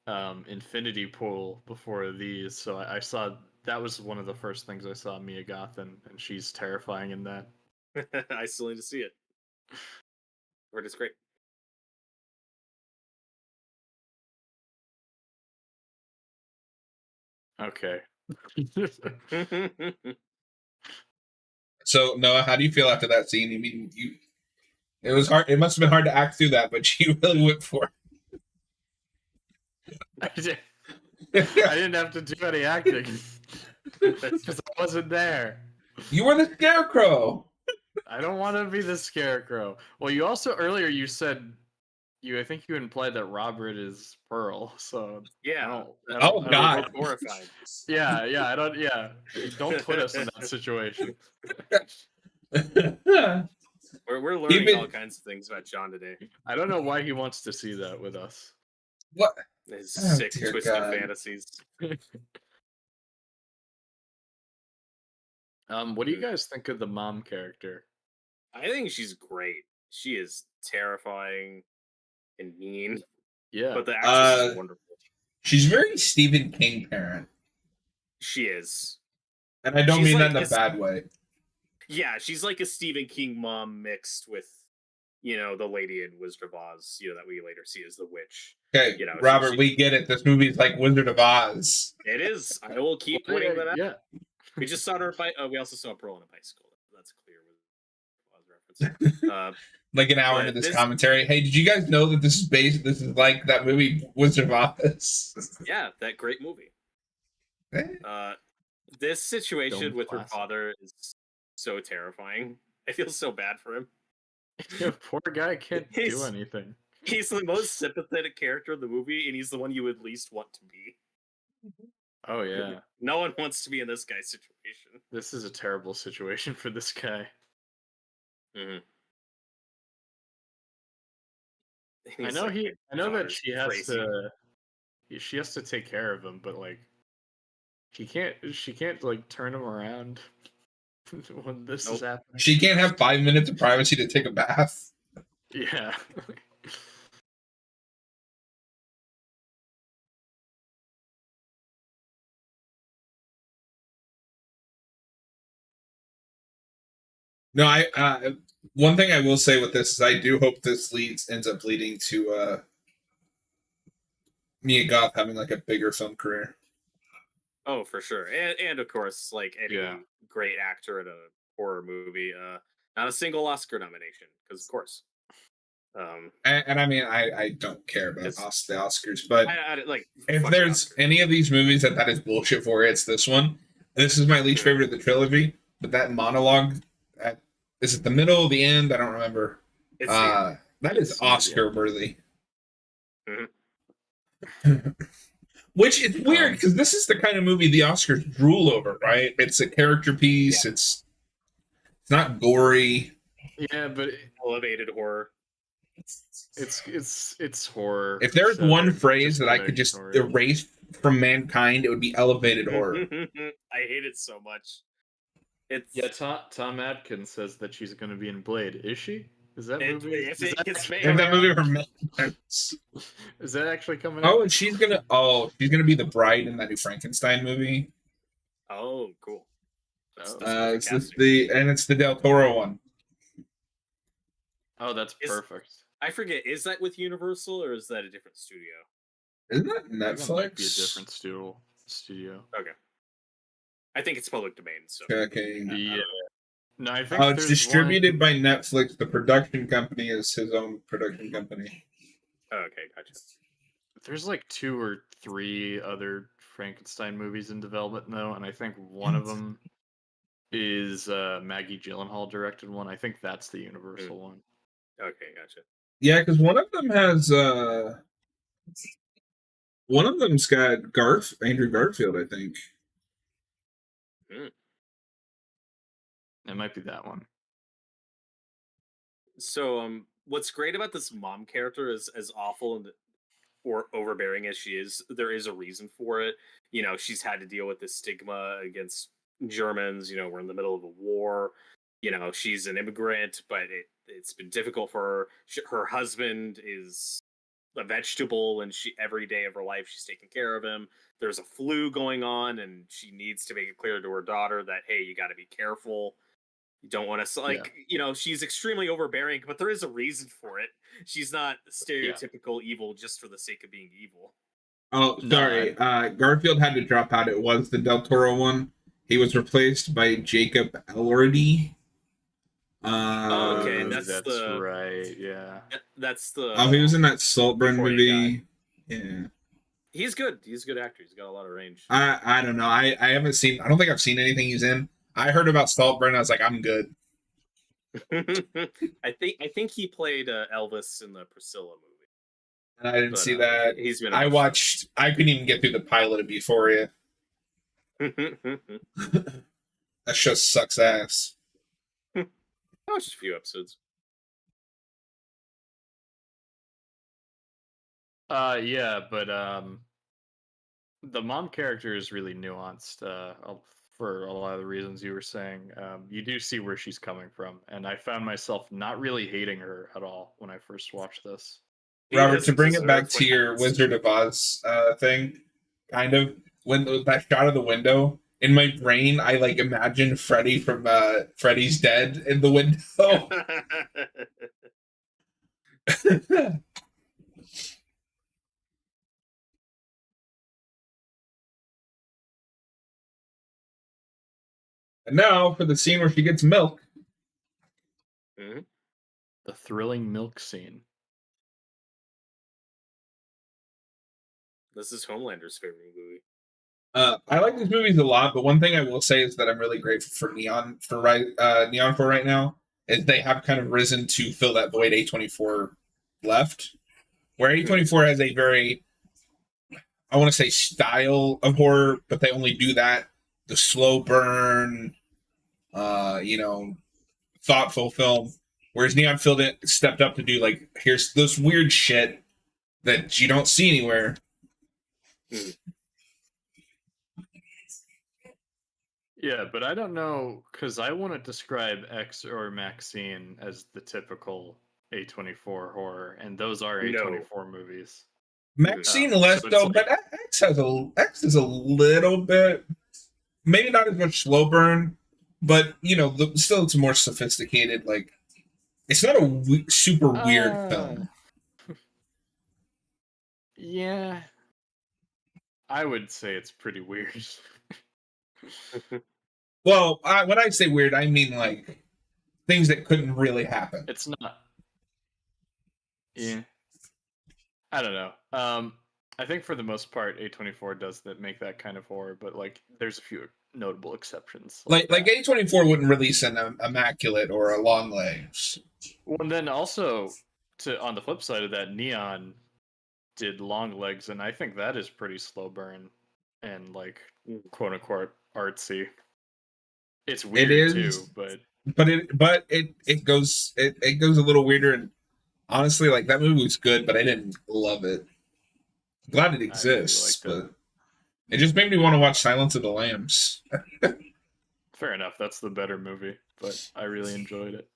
Speaker 2: Infinity Pool before these, so I saw that was one of the first things I saw Mia Goth in, and she's terrifying in that.
Speaker 1: I still need to see it. Word is great.
Speaker 2: Okay.
Speaker 3: So, Noah, how do you feel after that scene? I mean, it was hard. It must have been hard to act through that, but you really went for
Speaker 2: I didn't have to do any acting because I wasn't there.
Speaker 3: You were the scarecrow.
Speaker 2: I don't want to be the scarecrow. Well, you also earlier you said I think you implied that Robert is Pearl. So
Speaker 1: yeah.
Speaker 3: God.
Speaker 1: Horrified.
Speaker 2: Yeah. I don't. Yeah. Don't put us in that situation.
Speaker 1: We're learning all kinds of things about John today.
Speaker 2: I don't know why he wants to see that with us.
Speaker 3: What?
Speaker 1: His sick, twisted fantasies.
Speaker 2: What do you guys think of the mom character?
Speaker 1: I think she's great. She is terrifying and mean.
Speaker 2: Yeah.
Speaker 1: But the actress is wonderful.
Speaker 3: She's very Stephen King parent.
Speaker 1: She is.
Speaker 3: And I don't mean that in a bad way.
Speaker 1: Yeah, she's like a Stephen King mom mixed with the lady in Wizard of Oz, that we later see as the witch.
Speaker 3: Okay,
Speaker 1: She,
Speaker 3: Robert, we get it. This movie is like Wizard of Oz.
Speaker 1: it is. I will keep
Speaker 2: Well,
Speaker 1: pointing that out.
Speaker 2: yeah.
Speaker 1: We just saw her we also saw Pearl on a bicycle. That's a clear Wizard of Oz reference.
Speaker 3: Like an hour into this commentary. Hey, did you guys know that this is like that movie Wizard of Oz?
Speaker 1: Yeah, that great movie. This situation with her father is so terrifying. I feel so bad for him.
Speaker 2: Poor guy can't do anything.
Speaker 1: He's the most sympathetic character in the movie, and he's the one you would least want to be.
Speaker 2: Oh, yeah.
Speaker 1: No one wants to be in this guy's situation.
Speaker 2: This is a terrible situation for this guy.
Speaker 1: Mm-hmm.
Speaker 2: I know that she has to take care of him, but like she can't like turn him around when this is happening.
Speaker 3: She can't have 5 minutes of privacy to take a bath.
Speaker 2: Yeah.
Speaker 3: No, one thing I will say with this is I do hope this ends up leading to Mia Goth having like a bigger film career.
Speaker 1: Oh, for sure, and of course, like any great actor in a horror movie, not a single Oscar nomination, because of course.
Speaker 3: And I mean, I don't care about the Oscars, but
Speaker 1: like
Speaker 3: if there's Oscars. Any of these movies that is bullshit for, it's this one. This is my least favorite of the trilogy, but that monologue. Is it the middle, the end? I don't remember. That is Oscar worthy. Mm-hmm. Which is weird because this is the kind of movie the Oscars drool over, right? It's a character piece. Yeah. It's not gory.
Speaker 2: Yeah, but
Speaker 1: elevated horror.
Speaker 2: It's horror.
Speaker 3: If there's one phrase that I could just erase from mankind, it would be elevated horror.
Speaker 1: I hate it so much.
Speaker 2: Tom Atkins says that she's going to be in Blade. Is she? Is that movie?
Speaker 1: If
Speaker 3: that movie
Speaker 2: is that actually coming?
Speaker 3: Oh, and she's gonna be the bride in that new Frankenstein movie.
Speaker 1: Oh, cool.
Speaker 3: It's the Del Toro one.
Speaker 2: Oh, that's perfect.
Speaker 1: I forget. Is that with Universal or is that a different studio?
Speaker 3: Isn't that Netflix? It might
Speaker 2: be a different studio.
Speaker 1: Okay. I think it's public domain. So
Speaker 3: okay.
Speaker 2: Yeah. No, I think
Speaker 3: it's distributed by Netflix. The production company is his own production company.
Speaker 1: Oh, okay, gotcha.
Speaker 2: There's like 2 or 3 other Frankenstein movies in development though, and I think one of them is Maggie Gyllenhaal directed one. I think that's the Universal one.
Speaker 1: Okay, gotcha.
Speaker 3: Yeah, because one of them has one of them's got Andrew Garfield, I think.
Speaker 2: It might be that one.
Speaker 1: So, what's great about this mom character is as awful or overbearing as she is, there is a reason for it. She's had to deal with this stigma against Germans. We're in the middle of a war. She's an immigrant, but it's been difficult for her. Her husband is a vegetable, and every day of her life she's taking care of him. There's a flu going on, and she needs to make it clear to her daughter that, hey, you got to be careful. You don't want to, she's extremely overbearing, but there is a reason for it. She's not stereotypical evil just for the sake of being evil.
Speaker 3: Oh, sorry. Garfield had to drop out. It was the Del Toro one. He was replaced by Jacob Elordi.
Speaker 1: Okay,
Speaker 2: that's right. Yeah,
Speaker 1: that's the.
Speaker 3: Oh, he was in that Saltburn movie. Yeah,
Speaker 1: he's good. He's a good actor. He's got a lot of range.
Speaker 3: I don't know. I haven't seen. I don't think I've seen anything he's in. I heard about Saltburn. I was like, I'm good.
Speaker 1: I think he played Elvis in the Priscilla movie.
Speaker 3: And I didn't see that.
Speaker 1: He's been.
Speaker 3: I couldn't even get through the pilot of Euphoria. That show sucks ass.
Speaker 1: I watched a few episodes.
Speaker 2: Yeah, but the mom character is really nuanced. For a lot of the reasons you were saying, you do see where she's coming from, and I found myself not really hating her at all when I first watched this.
Speaker 3: Robert, to bring it back to your Wizard of Oz thing, kind of when that shot of the window in my brain, I imagined Freddy from Freddy's Dead in the window. And now for the scene where she gets milk.
Speaker 1: Mm-hmm.
Speaker 2: The thrilling milk scene.
Speaker 1: This is Homelander's favorite movie.
Speaker 3: I like these movies a lot, but one thing I will say is that I'm really grateful for Neon for right now is they have kind of risen to fill that void A24 left, where A24 has a very, I want to say, style of horror, but they only do that the slow burn, thoughtful film. Whereas Neon stepped up to do like here's this weird shit that you don't see anywhere.
Speaker 2: Yeah, but I don't know, because I want to describe X or Maxine as the typical A24 horror, and those are A24 movies.
Speaker 3: Maxine less
Speaker 2: so
Speaker 3: though,
Speaker 2: like,
Speaker 3: but X is a little bit, maybe not as much slow burn, but still it's more sophisticated. Like it's not a super weird film.
Speaker 2: Yeah, I would say it's pretty weird.
Speaker 3: Well, when I say weird, I mean like things that couldn't really happen.
Speaker 2: It's not. Yeah. I don't know. I think for the most part, A24 does make that kind of horror, but like there's a few notable exceptions.
Speaker 3: Like A24 wouldn't release an Immaculate or a Long Legs.
Speaker 2: Well, and then also on the flip side of that, Neon did Long Legs, and I think that is pretty slow burn and like quote unquote artsy. It's weird too, but
Speaker 3: it goes a little weirder, and honestly, like that movie was good, but I didn't love it. I'm glad it exists, really but it just made me want to watch Silence of the Lambs.
Speaker 2: Fair enough, that's the better movie, but I really enjoyed it.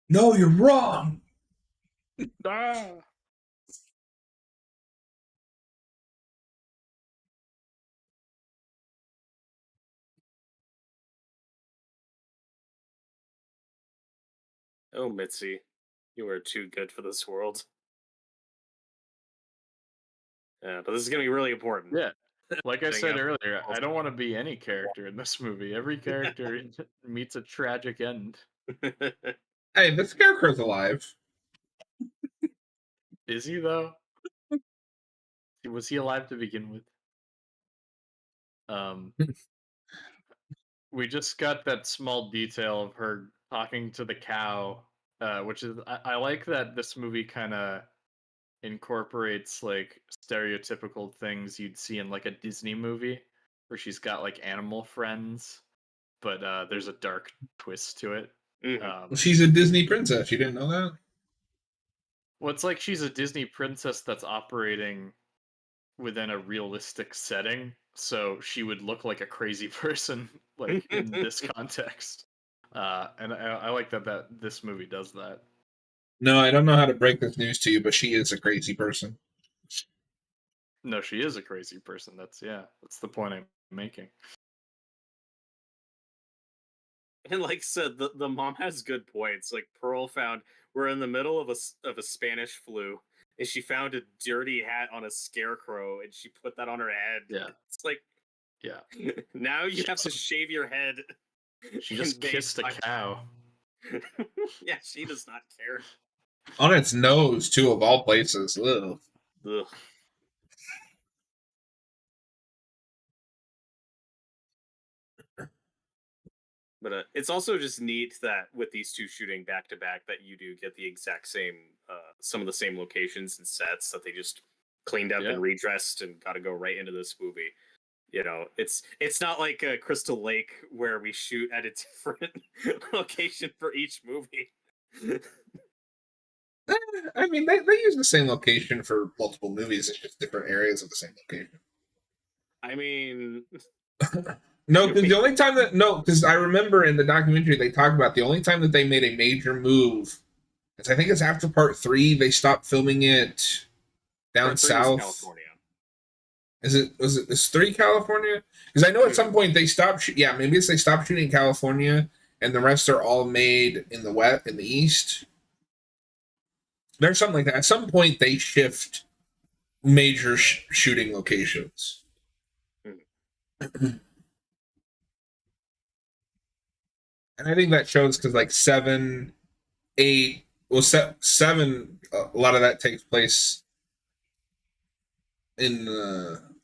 Speaker 3: No, you're wrong.
Speaker 2: Ah.
Speaker 1: Oh, Mitzi, you are too good for this world. Yeah, but this is going to be really important.
Speaker 2: Yeah. Like I said earlier, I don't want to be any character in this movie. Every character meets a tragic end.
Speaker 3: Hey, the Scarecrow's alive.
Speaker 2: Is he, though? Was he alive to begin with? We just got that small detail of her talking to the cow, which is I like that this movie kind of incorporates like stereotypical things you'd see in like a Disney movie, where she's got like animal friends, but there's a dark twist to it.
Speaker 3: She's a Disney princess. You didn't know that?
Speaker 2: Well, it's like she's a Disney princess that's operating within a realistic setting, so she would look like a crazy person, like in this context. And I like that this movie does that.
Speaker 3: No, I don't know how to break this news to you, but she is a crazy person.
Speaker 2: No, she is a crazy person. That's the point I'm making.
Speaker 1: And like I said, the mom has good points. Like Pearl found we're in the middle of a Spanish flu, and she found a dirty hat on a scarecrow, and she put that on her head.
Speaker 2: Yeah,
Speaker 1: it's like,
Speaker 2: yeah.
Speaker 1: Now you have to shave your head.
Speaker 2: She just kissed a cow.
Speaker 1: Yeah, she does not care.
Speaker 3: On its nose, too, of all places. Ugh.
Speaker 1: Ugh. But it's also just neat that with these two shooting back to back, that you do get the exact same, some of the same locations and sets that they just cleaned up and redressed and got to go right into this movie. You know, it's not like a Crystal Lake where we shoot at a different location for each movie.
Speaker 3: I mean, they use the same location for multiple movies. It's just different areas of the same location.
Speaker 1: I mean,
Speaker 3: no, because I remember in the documentary they talk about the only time that they made a major move is I think it's after part 3. They stopped filming it down south.
Speaker 1: California.
Speaker 3: Is 3 California? Because I know at some point they stopped. Yeah, maybe it's they stopped shooting in California, and the rest are all made in the east. There's something like that. At some point, they shift major shooting locations. And I think that shows because like 7, 8, well, 7, a lot of that takes place in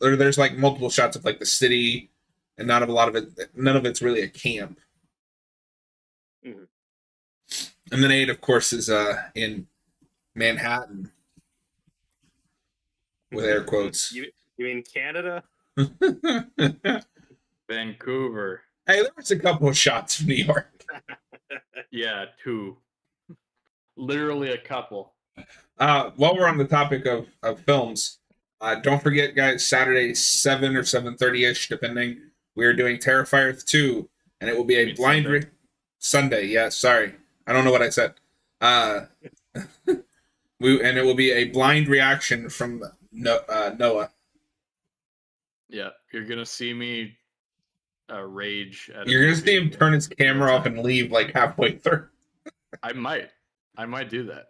Speaker 3: there's like multiple shots of like the city, and none of it's really a camp.
Speaker 1: Mhm.
Speaker 3: And then 8, of course, is in Manhattan with air quotes.
Speaker 1: You mean Canada?
Speaker 2: Vancouver.
Speaker 3: Hey, there was a couple of shots of New York.
Speaker 2: Yeah, 2. Literally a couple.
Speaker 3: While we're on the topic of films, don't forget, guys, Saturday 7 or 7:30ish, depending. We're doing Terrifier 2, and it will be a blind Sunday. Yeah, sorry, I don't know what I said. And it will be a blind reaction from Noah.
Speaker 2: Yeah, you're gonna see me rage.
Speaker 3: You're gonna see him turn his camera off and leave like halfway through.
Speaker 2: I might do that.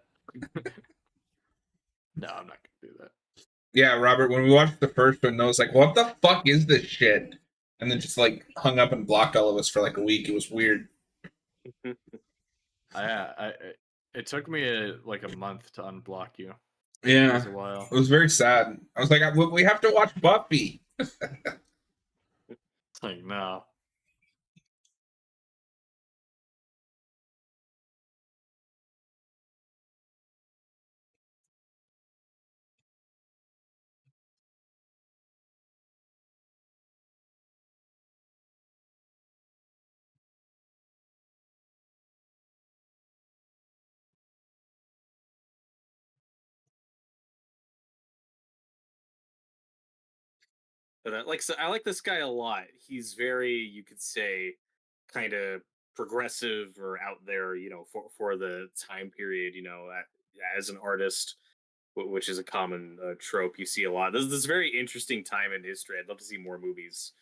Speaker 2: No, I'm not gonna do that.
Speaker 3: Yeah, Robert, when we watched the first one, Noah's like, "What the fuck is this shit?" And then just like hung up and blocked all of us for like a week. It was weird.
Speaker 2: It took me like a month to unblock you.
Speaker 3: Yeah,
Speaker 2: it was a while.
Speaker 3: It was very sad. I was like, "We have to watch Buffy."
Speaker 2: Like, no.
Speaker 1: But I like this guy a lot. He's very, you could say, kind of progressive or out there, for the time period, as an artist, which is a common trope you see a lot. This very interesting time in history. I'd love to see more movies,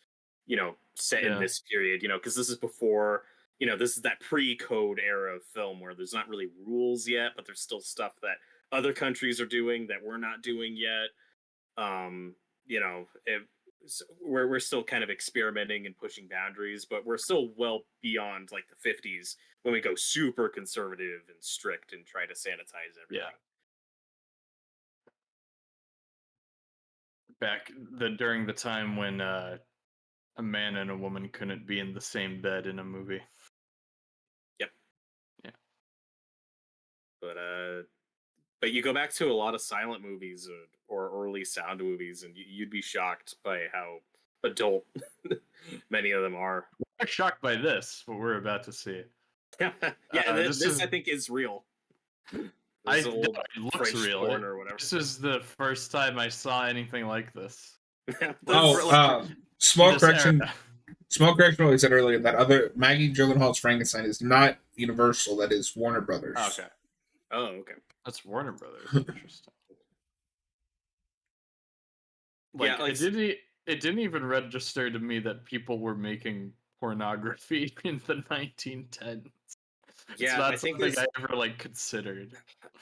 Speaker 1: set in this period, because this is before, this is that pre-code era of film where there's not really rules yet, but there's still stuff that other countries are doing that we're not doing yet. We're still kind of experimenting and pushing boundaries, but we're still well beyond like the 50s when we go super conservative and strict and try to sanitize everything.
Speaker 2: Yeah. During the time when a man and a woman couldn't be in the same bed in a movie.
Speaker 1: Yep.
Speaker 2: Yeah.
Speaker 1: But you go back to a lot of silent movies or early sound movies, and you'd be shocked by how adult many of them are.
Speaker 2: I'm shocked by this, what we're about to see.
Speaker 1: Yeah, this I think is real.
Speaker 2: It looks
Speaker 1: French
Speaker 2: real.
Speaker 1: Porn or whatever.
Speaker 2: This is the first time I saw anything like this.
Speaker 3: Small correction. Small correction. What I said earlier, that other Maggie Gyllenhaal's Frankenstein is not Universal. That is Warner Brothers.
Speaker 2: Okay.
Speaker 1: Oh, okay.
Speaker 2: That's Warner Brothers. Interesting. It didn't even register to me that people were making pornography in the 1910s.
Speaker 1: Yeah,
Speaker 2: it's not something I ever considered.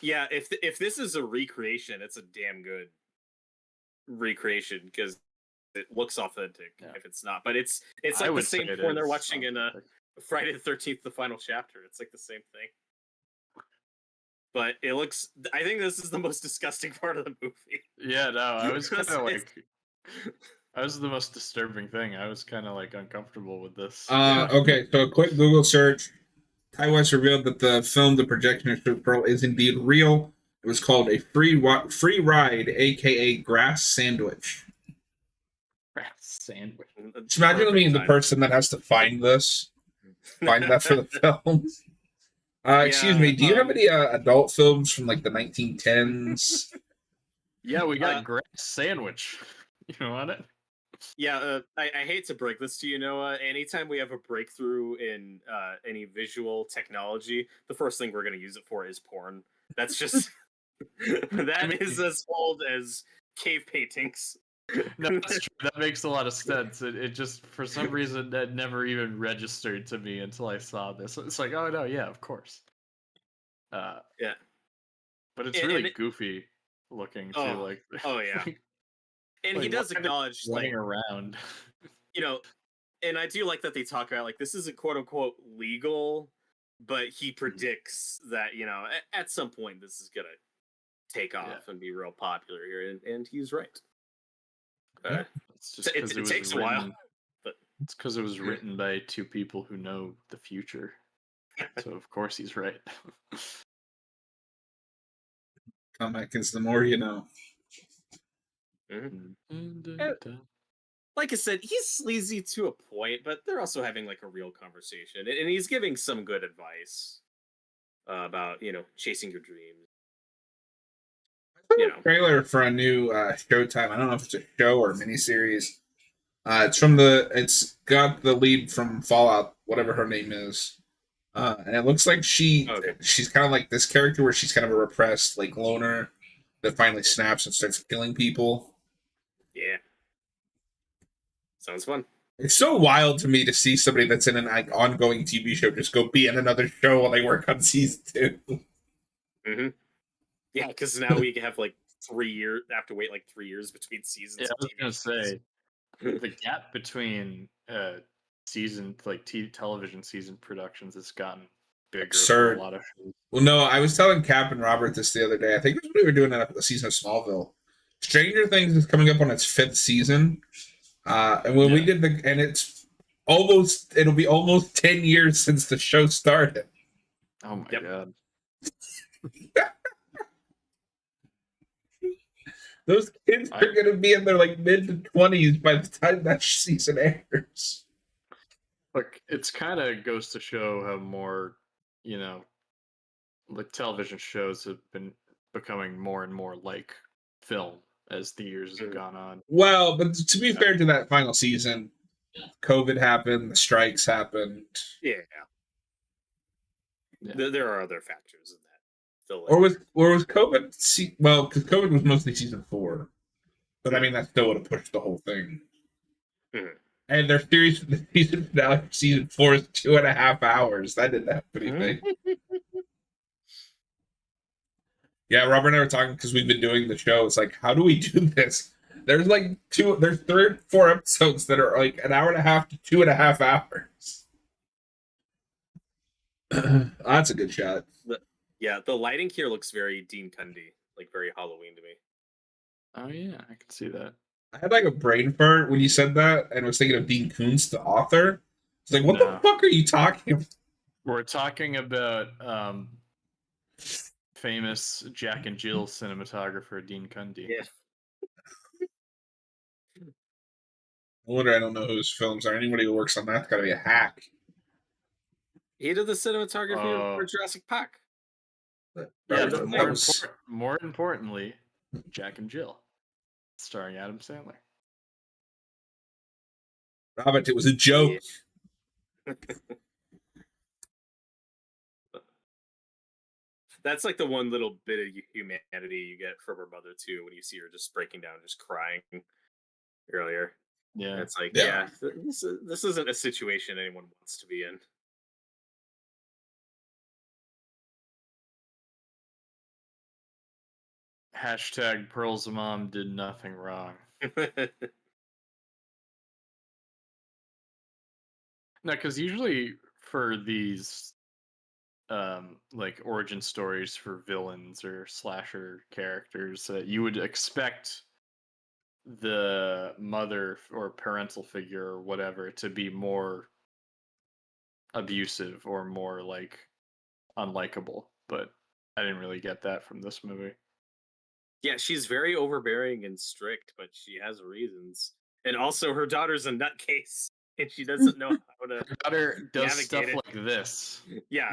Speaker 1: Yeah, if this is a recreation, it's a damn good recreation because it looks authentic. Yeah. If it's not, but it's like the same porn they're watching in Friday the 13th, the final chapter. It's like the same thing. But it looks. I think this is the most disgusting part of the movie.
Speaker 2: Yeah, no, I was kind of that was the most disturbing thing. I was kind of uncomfortable with this.
Speaker 3: Okay, so a quick Google search. Ty West revealed that the film The Projectionist of Pearl is indeed real. It was called a free ride, aka Grass Sandwich.
Speaker 2: Grass Sandwich.
Speaker 3: Just imagine being the person that has to find that for the film. Excuse me, do you have any adult films from the 1910s?
Speaker 2: Yeah, we got Grass Sandwich. You want it?
Speaker 1: Yeah, I hate to break this to you, Noah. Anytime we have a breakthrough in any visual technology, the first thing we're going to use it for is porn. That's just is as old as cave paintings.
Speaker 2: No, that's true. That makes a lot of sense. It just, for some reason, that never even registered to me until I saw this. It's like, oh no, yeah, of course.
Speaker 1: Yeah.
Speaker 2: But it's really goofy looking too. Like,
Speaker 1: oh yeah, and
Speaker 2: like,
Speaker 1: he does
Speaker 2: why are they
Speaker 1: acknowledge
Speaker 2: running
Speaker 1: like
Speaker 2: around.
Speaker 1: you know, and I do like that they talk about like this isn't quote unquote legal, but he predicts that at some point this is gonna take off and be real popular here, and he's right.
Speaker 3: Yeah.
Speaker 2: It's just because
Speaker 1: it takes a while, but
Speaker 2: it's because it was written by two people who know the future. So of course he's right.
Speaker 3: Comic is the more you know.
Speaker 1: Like I said, he's sleazy to a point, but they're also having like a real conversation, and he's giving some good advice about chasing your dreams.
Speaker 3: Trailer for a new Showtime. I don't know if it's a show or a miniseries. It's got the lead from Fallout, whatever her name is. And it looks like she's kind of like this character where she's kind of a repressed like loner that finally snaps and starts killing people.
Speaker 1: Yeah. Sounds fun.
Speaker 3: It's so wild to me to see somebody that's in an ongoing TV show just go be in another show while they work on season 2.
Speaker 1: Mm-hmm. Yeah, because now we have like 3 years. Have to wait like 3 years between seasons.
Speaker 2: Yeah, I was gonna say the gap between television season productions has gotten bigger
Speaker 3: Absurd.
Speaker 2: for a lot of shows.
Speaker 3: Well, no, I was telling Cap and Robert this the other day. I think it was when we were doing a season of Smallville. Stranger Things is coming up on its 5th season. And when we did it'll be almost 10 years since the show started.
Speaker 2: Oh my god.
Speaker 3: Those kids are going to be in their like mid to 20s by the time that season airs.
Speaker 2: Look, it's kind of goes to show how more, like television shows have been becoming more and more like film as the years have gone on.
Speaker 3: Well, but to be fair to that final season, COVID happened, the strikes happened.
Speaker 1: Yeah. There are other factors in that.
Speaker 3: Or was COVID? Well, because COVID was mostly season 4, but I mean that still would have pushed the whole thing.
Speaker 1: Mm-hmm.
Speaker 3: And their the season finale for season 4 is 2.5 hours. That didn't have anything. Yeah, Robert and I were talking because we've been doing the show. It's like, how do we do this? There's like 3 or 4 episodes that are like an hour and a half to 2.5 hours. That's a good shot.
Speaker 1: Yeah, the lighting here looks very Dean Cundy, like very Halloween to me.
Speaker 2: Oh yeah, I can see that.
Speaker 3: I had like a brain fart when you said that, and I was thinking of Dean Koontz, the author. It's like, what the fuck are you talking about?
Speaker 2: We're talking about famous Jack and Jill cinematographer Dean Cundy.
Speaker 1: Yeah.
Speaker 3: No wonder I don't know whose films are. Anybody who works on that's got to be a hack.
Speaker 1: He did the cinematography for Jurassic Park.
Speaker 2: Yeah, but more importantly, Jack and Jill, starring Adam Sandler.
Speaker 3: Robert, it was a joke.
Speaker 1: Yeah. That's like the one little bit of humanity you get from her mother too, when you see her just breaking down, just crying earlier.
Speaker 2: Yeah,
Speaker 1: and it's like, this isn't a situation anyone wants to be in.
Speaker 2: Hashtag Pearl's mom did nothing wrong. No, because usually for these like origin stories for villains or slasher characters, you would expect the mother or parental figure or whatever to be more abusive or more like unlikable, but I didn't really get that from this movie.
Speaker 1: Yeah, she's very overbearing and strict, but she has reasons. And also, her daughter's a nutcase, and she doesn't know how to.
Speaker 2: Her daughter does stuff like this.
Speaker 1: Yeah.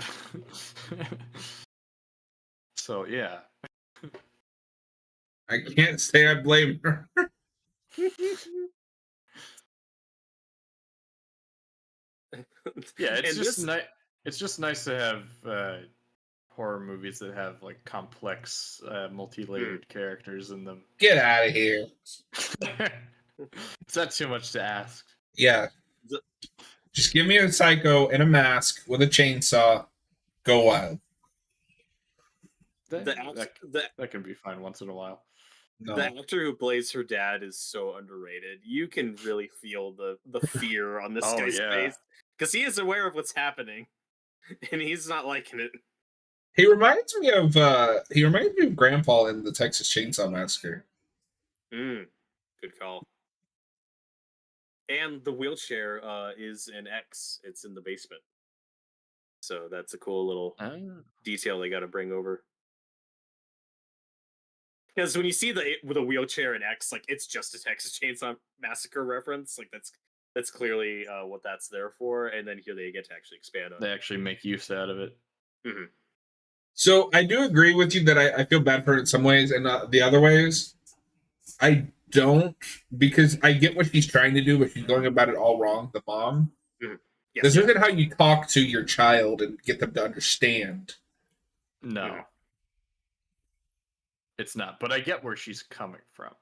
Speaker 2: So, yeah.
Speaker 3: I can't say I blame her.
Speaker 2: Yeah, it's just nice to have horror movies that have like complex, multi-layered characters in them.
Speaker 3: Get out of here.
Speaker 2: Is that too much to ask?
Speaker 3: Yeah. Just give me a psycho in a mask with a chainsaw. Go wild.
Speaker 1: The act- the
Speaker 2: That can be fine once in a while.
Speaker 3: No.
Speaker 1: the actor who plays her dad is so underrated. You can really feel the fear on this
Speaker 2: Oh,
Speaker 1: guy's
Speaker 2: yeah.
Speaker 1: face because he is aware of what's happening, and he's not liking it.
Speaker 3: He reminds me of Grandpa in the Texas Chainsaw Massacre.
Speaker 1: Good call. And the wheelchair is an X. It's in the basement. So that's a cool little detail they got to bring over. Because when you see the wheelchair in X, like it's just a Texas Chainsaw Massacre reference. Like that's clearly what that's there for. And then here they get to actually expand on
Speaker 2: They
Speaker 1: it.
Speaker 2: actually make use out of it.
Speaker 1: Mm-hmm.
Speaker 3: So I do agree with you that I feel bad for her in some ways, and the other ways, I don't, because I get what she's trying to do, but she's going about it all wrong. The mom.
Speaker 1: Mm-hmm. Yes,
Speaker 3: This isn't how you talk to your child and get them to understand.
Speaker 2: No.
Speaker 1: Mm-hmm.
Speaker 2: It's not, but I get where she's coming from.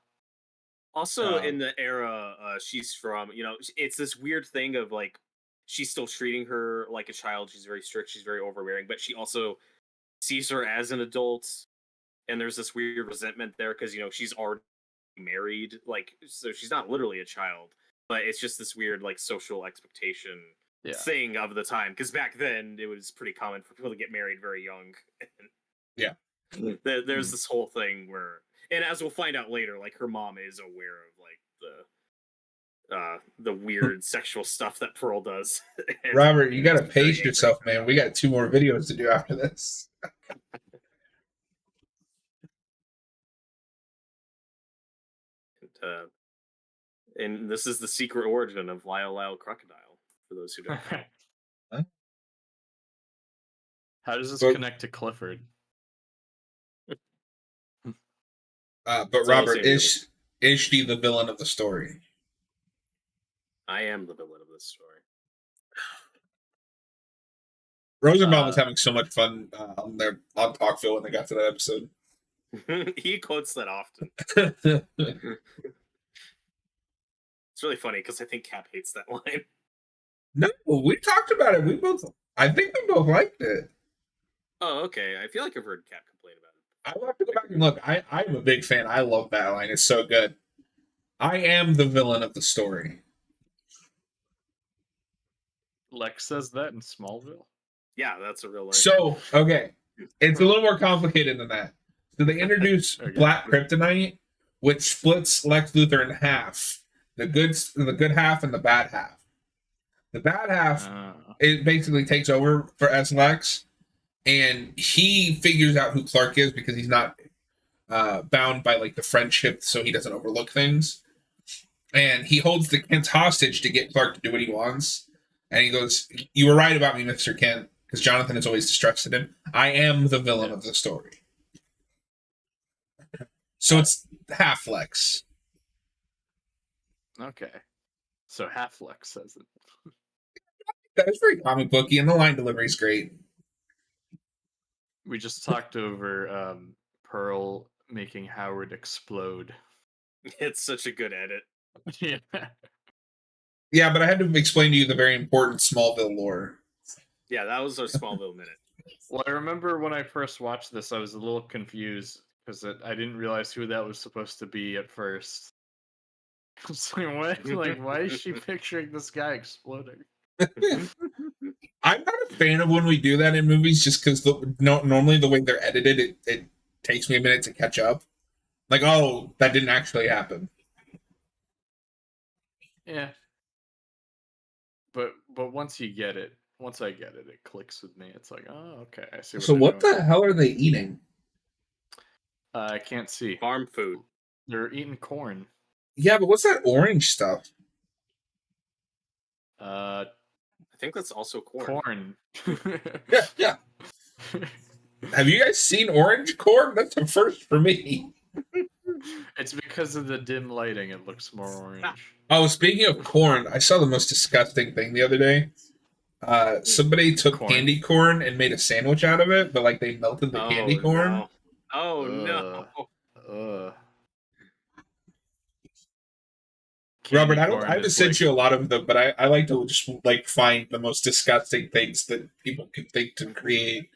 Speaker 1: Also, in the era she's from, it's this weird thing of like she's still treating her like a child. She's very strict. She's very overbearing, but she also sees her as an adult, and there's this weird resentment there because she's already married, like so she's not literally a child, but it's just this weird like social expectation thing of the time. Because back then it was pretty common for people to get married very young.
Speaker 3: Yeah.
Speaker 1: There's this whole thing where, and as we'll find out later, like her mom is aware of like the weird sexual stuff that Pearl does.
Speaker 3: Robert, you gotta pace yourself, man. We got 2 more videos to do after this.
Speaker 1: And this is the secret origin of Lyle Lyle Crocodile, for those who don't know.
Speaker 3: Huh?
Speaker 2: How does this connect to Clifford?
Speaker 3: But Robert, is she the villain of the story?
Speaker 1: I am the villain of this story.
Speaker 3: Rosenbaum was having so much fun on Talkville when they got to that episode.
Speaker 1: He quotes that often. It's really funny because I think Cap hates that line.
Speaker 3: No, we talked about it. I think we both liked it.
Speaker 1: Oh, okay. I feel like I've heard Cap complain about it.
Speaker 3: I'll have to go back and look. I'm a big fan. I love that line. It's so good. I am the villain of the story.
Speaker 2: Lex says that in Smallville?
Speaker 1: Yeah, that's a real line.
Speaker 3: So, okay. It's a little more complicated than that. So they introduce Black Kryptonite, which splits Lex Luthor in half. The good half and the bad half. The bad half, it basically takes over as Lex, and he figures out who Clark is because he's not bound by like the friendship, so he doesn't overlook things. And he holds the Kents hostage to get Clark to do what he wants. And he goes, "You were right about me, Mr. Kent," because Jonathan has always distrusted him. I am the villain of the story. So it's half Lex.
Speaker 2: Okay. So half Lex says it.
Speaker 3: That was very comic booky, and the line delivery is great.
Speaker 2: We just talked over Pearl making Howard explode.
Speaker 1: It's such a good edit.
Speaker 2: Yeah.
Speaker 3: Yeah, but I had to explain to you the very important Smallville lore.
Speaker 1: Yeah, that was our Smallville minute.
Speaker 2: Well, I remember when I first watched this, I was a little confused because I didn't realize who that was supposed to be at first. I was like, what? Like, why is she picturing this guy exploding?
Speaker 3: I'm not a fan of when we do that in movies, just because normally the way they're edited, it takes me a minute to catch up. Like, oh, that didn't actually happen.
Speaker 2: Yeah. But once I get it, it clicks with me. It's like, oh, okay, I see.
Speaker 3: So what the hell are they eating?
Speaker 2: I can't see.
Speaker 1: Farm food.
Speaker 2: They're eating corn.
Speaker 3: Yeah, but what's that orange stuff?
Speaker 1: I think that's also corn.
Speaker 3: Yeah. Have you guys seen orange corn? That's a first for me.
Speaker 2: It's because of the dim lighting. It looks more orange.
Speaker 3: Oh, speaking of corn, I saw the most disgusting thing the other day. Somebody took candy corn and made a sandwich out of it, but like they melted the candy corn.
Speaker 1: No. Oh no!
Speaker 3: Robert, I haven't sent you a lot of them, but I like to just like find the most disgusting things that people can think to create.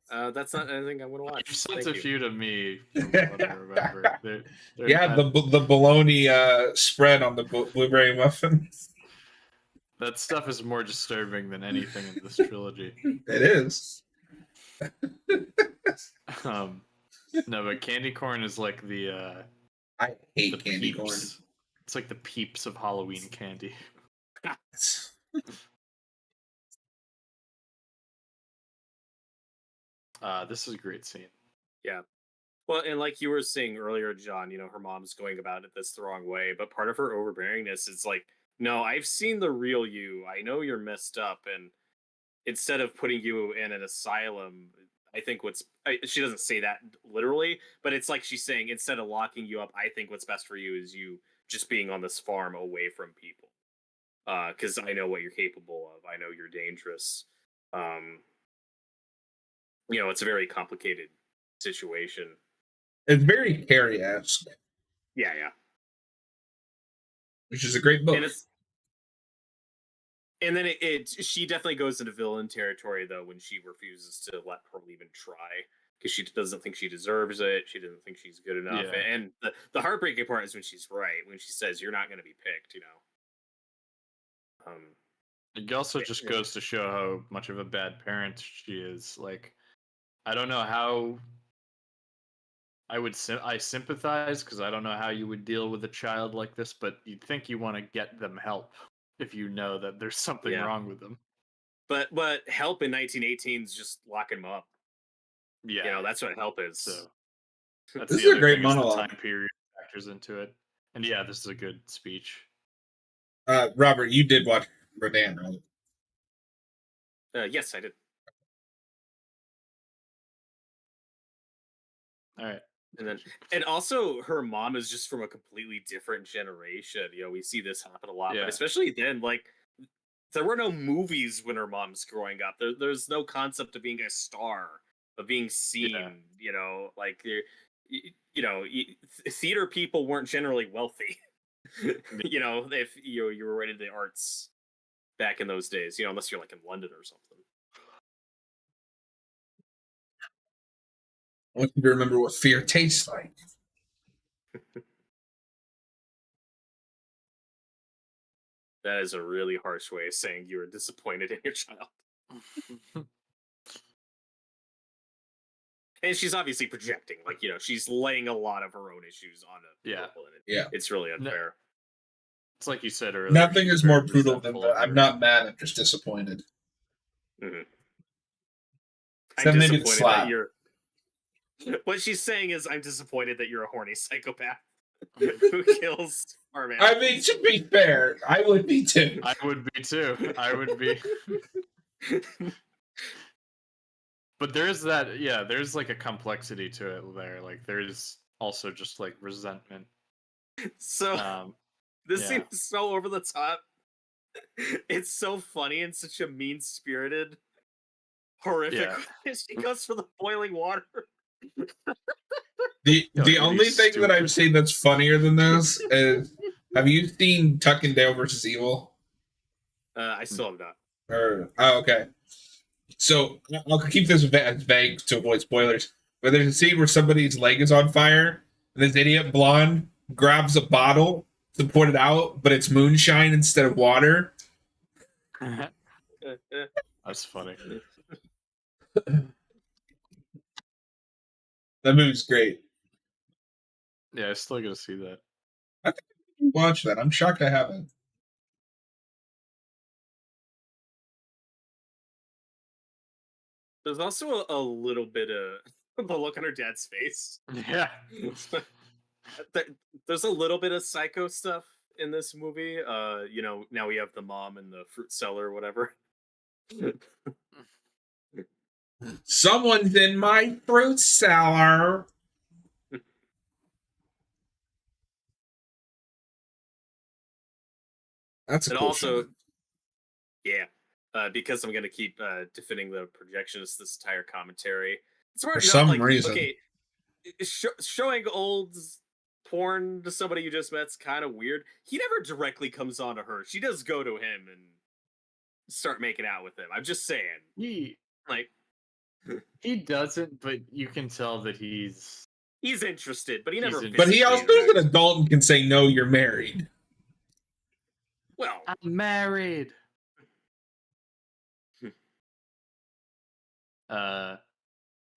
Speaker 1: That's not anything I'm gonna watch.
Speaker 2: You've sent
Speaker 1: Thank
Speaker 2: a
Speaker 1: you.
Speaker 2: few to me from what I remember. They're
Speaker 3: Yeah,
Speaker 2: not-
Speaker 3: the bologna spread on the blueberry muffin.
Speaker 2: that stuff is more disturbing than anything in this trilogy.
Speaker 3: It is.
Speaker 2: Um, no, but candy corn is like the
Speaker 3: I hate
Speaker 2: the
Speaker 3: candy
Speaker 2: peeps.
Speaker 3: corn.
Speaker 2: It's like the peeps of Halloween candy. This is a great scene.
Speaker 1: Yeah. Well, and like you were saying earlier, John, her mom's going about it this the wrong way, but part of her overbearingness is like, no, I've seen the real you. I know you're messed up, and instead of putting you in an asylum, I think she doesn't say that literally, but it's like she's saying instead of locking you up, I think what's best for you is you just being on this farm away from people. Because I know what you're capable of. I know you're dangerous. Um, it's a very complicated situation.
Speaker 3: It's very Carrie-esque,
Speaker 1: Yeah,
Speaker 3: which is a great book.
Speaker 1: And then she definitely goes into villain territory though when she refuses to let her even try because she doesn't think she deserves it. She doesn't think she's good enough.
Speaker 2: Yeah.
Speaker 1: And the heartbreaking part is when she's right, when she says you're not going to be picked.
Speaker 2: It also just goes to show how much of a bad parent she is. Like, I don't know how I sympathize because I don't know how you would deal with a child like this, but you'd think you want to get them help if you know that there's something wrong with them.
Speaker 1: But help in 1918 is just locking them up.
Speaker 2: Yeah,
Speaker 1: that's what help is.
Speaker 2: So that's
Speaker 3: this
Speaker 2: the
Speaker 3: is a
Speaker 2: other
Speaker 3: great
Speaker 2: thing, is the
Speaker 3: monologue.
Speaker 2: time period factors into it, and yeah, this is a good speech.
Speaker 3: Robert, you did watch Rodan, right?
Speaker 1: Yes, I did.
Speaker 2: All right.
Speaker 1: And also her mom is just from a completely different generation. We see this happen a lot, but especially then, like there were no movies when her mom's growing up. There's no concept of being a star, of being seen. Like theater people weren't generally wealthy. If you were right into the arts back in those days, unless you're like in London or something.
Speaker 3: I want you to remember what fear tastes like.
Speaker 1: That is a really harsh way of saying you were disappointed in your child. And she's obviously projecting, like, she's laying a lot of her own issues on a
Speaker 3: Yeah.
Speaker 1: It's really unfair.
Speaker 2: It's like you said earlier.
Speaker 3: Nothing is more brutal than I'm not mad, I'm just disappointed.
Speaker 1: Mm-hmm.
Speaker 3: I'm disappointed that
Speaker 1: you're. What she's saying is, I'm disappointed that you're a horny psychopath who kills our man.
Speaker 3: I mean, to be fair, I would be too.
Speaker 2: I would be too. I would be. But there's that, there's like a complexity to it there. Like there's also just like resentment.
Speaker 1: So this scene is so over the top. It's so funny and such a mean-spirited, horrific. She goes for the boiling water.
Speaker 3: The only thing that I've seen that's funnier than this is, have you seen Tuck and Dale versus Evil?
Speaker 1: I still have not.
Speaker 3: Okay. So I'll keep this vague to avoid spoilers. But there's a scene where somebody's leg is on fire, and this idiot blonde grabs a bottle to put it out, but it's moonshine instead of water.
Speaker 2: That's funny.
Speaker 3: That movie's great.
Speaker 2: Yeah, I still gotta see that.
Speaker 3: I think I can watch that. I'm shocked I haven't.
Speaker 1: There's also a little bit of the look on her dad's face.
Speaker 2: Yeah.
Speaker 1: There's a little bit of psycho stuff in this movie. Now we have the mom in the fruit cellar or whatever.
Speaker 3: Someone's in my fruit cellar. That's a cool
Speaker 1: also, yeah. Because I'm going to keep defending the projectionist this entire commentary.
Speaker 3: For some reason.
Speaker 1: Okay, showing old porn to somebody you just met's kind of weird. He never directly comes on to her. She does go to him and start making out with him. I'm just saying.
Speaker 2: Yeah.
Speaker 1: Like,
Speaker 2: He doesn't, but you can tell that he's
Speaker 1: interested, but he
Speaker 2: He's
Speaker 1: never.
Speaker 2: in-
Speaker 3: But he
Speaker 1: physically
Speaker 3: also is an
Speaker 1: interacts.
Speaker 3: adult and can say, no, you're married.
Speaker 1: Well,
Speaker 2: I'm married.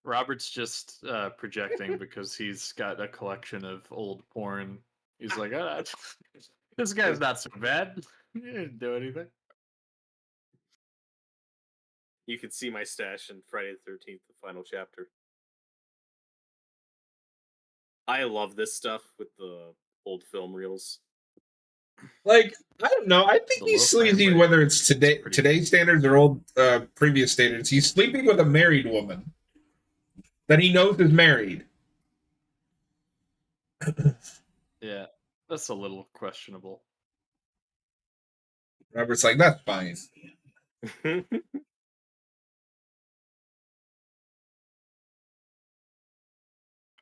Speaker 2: Robert's just projecting because he's got a collection of old porn. He's like, this guy's not so bad. He didn't do anything.
Speaker 1: you can see my stash in Friday the 13th, the final chapter. I love this stuff with the old film reels.
Speaker 3: Like, I don't know. I think
Speaker 2: The
Speaker 3: he's
Speaker 2: low frame
Speaker 3: sleazy
Speaker 2: rate
Speaker 3: whether it's
Speaker 2: is pretty
Speaker 3: today's standards or old previous standards. He's sleeping with a married woman that he knows is married.
Speaker 2: Yeah, that's a little questionable.
Speaker 3: Robert's like, that's fine.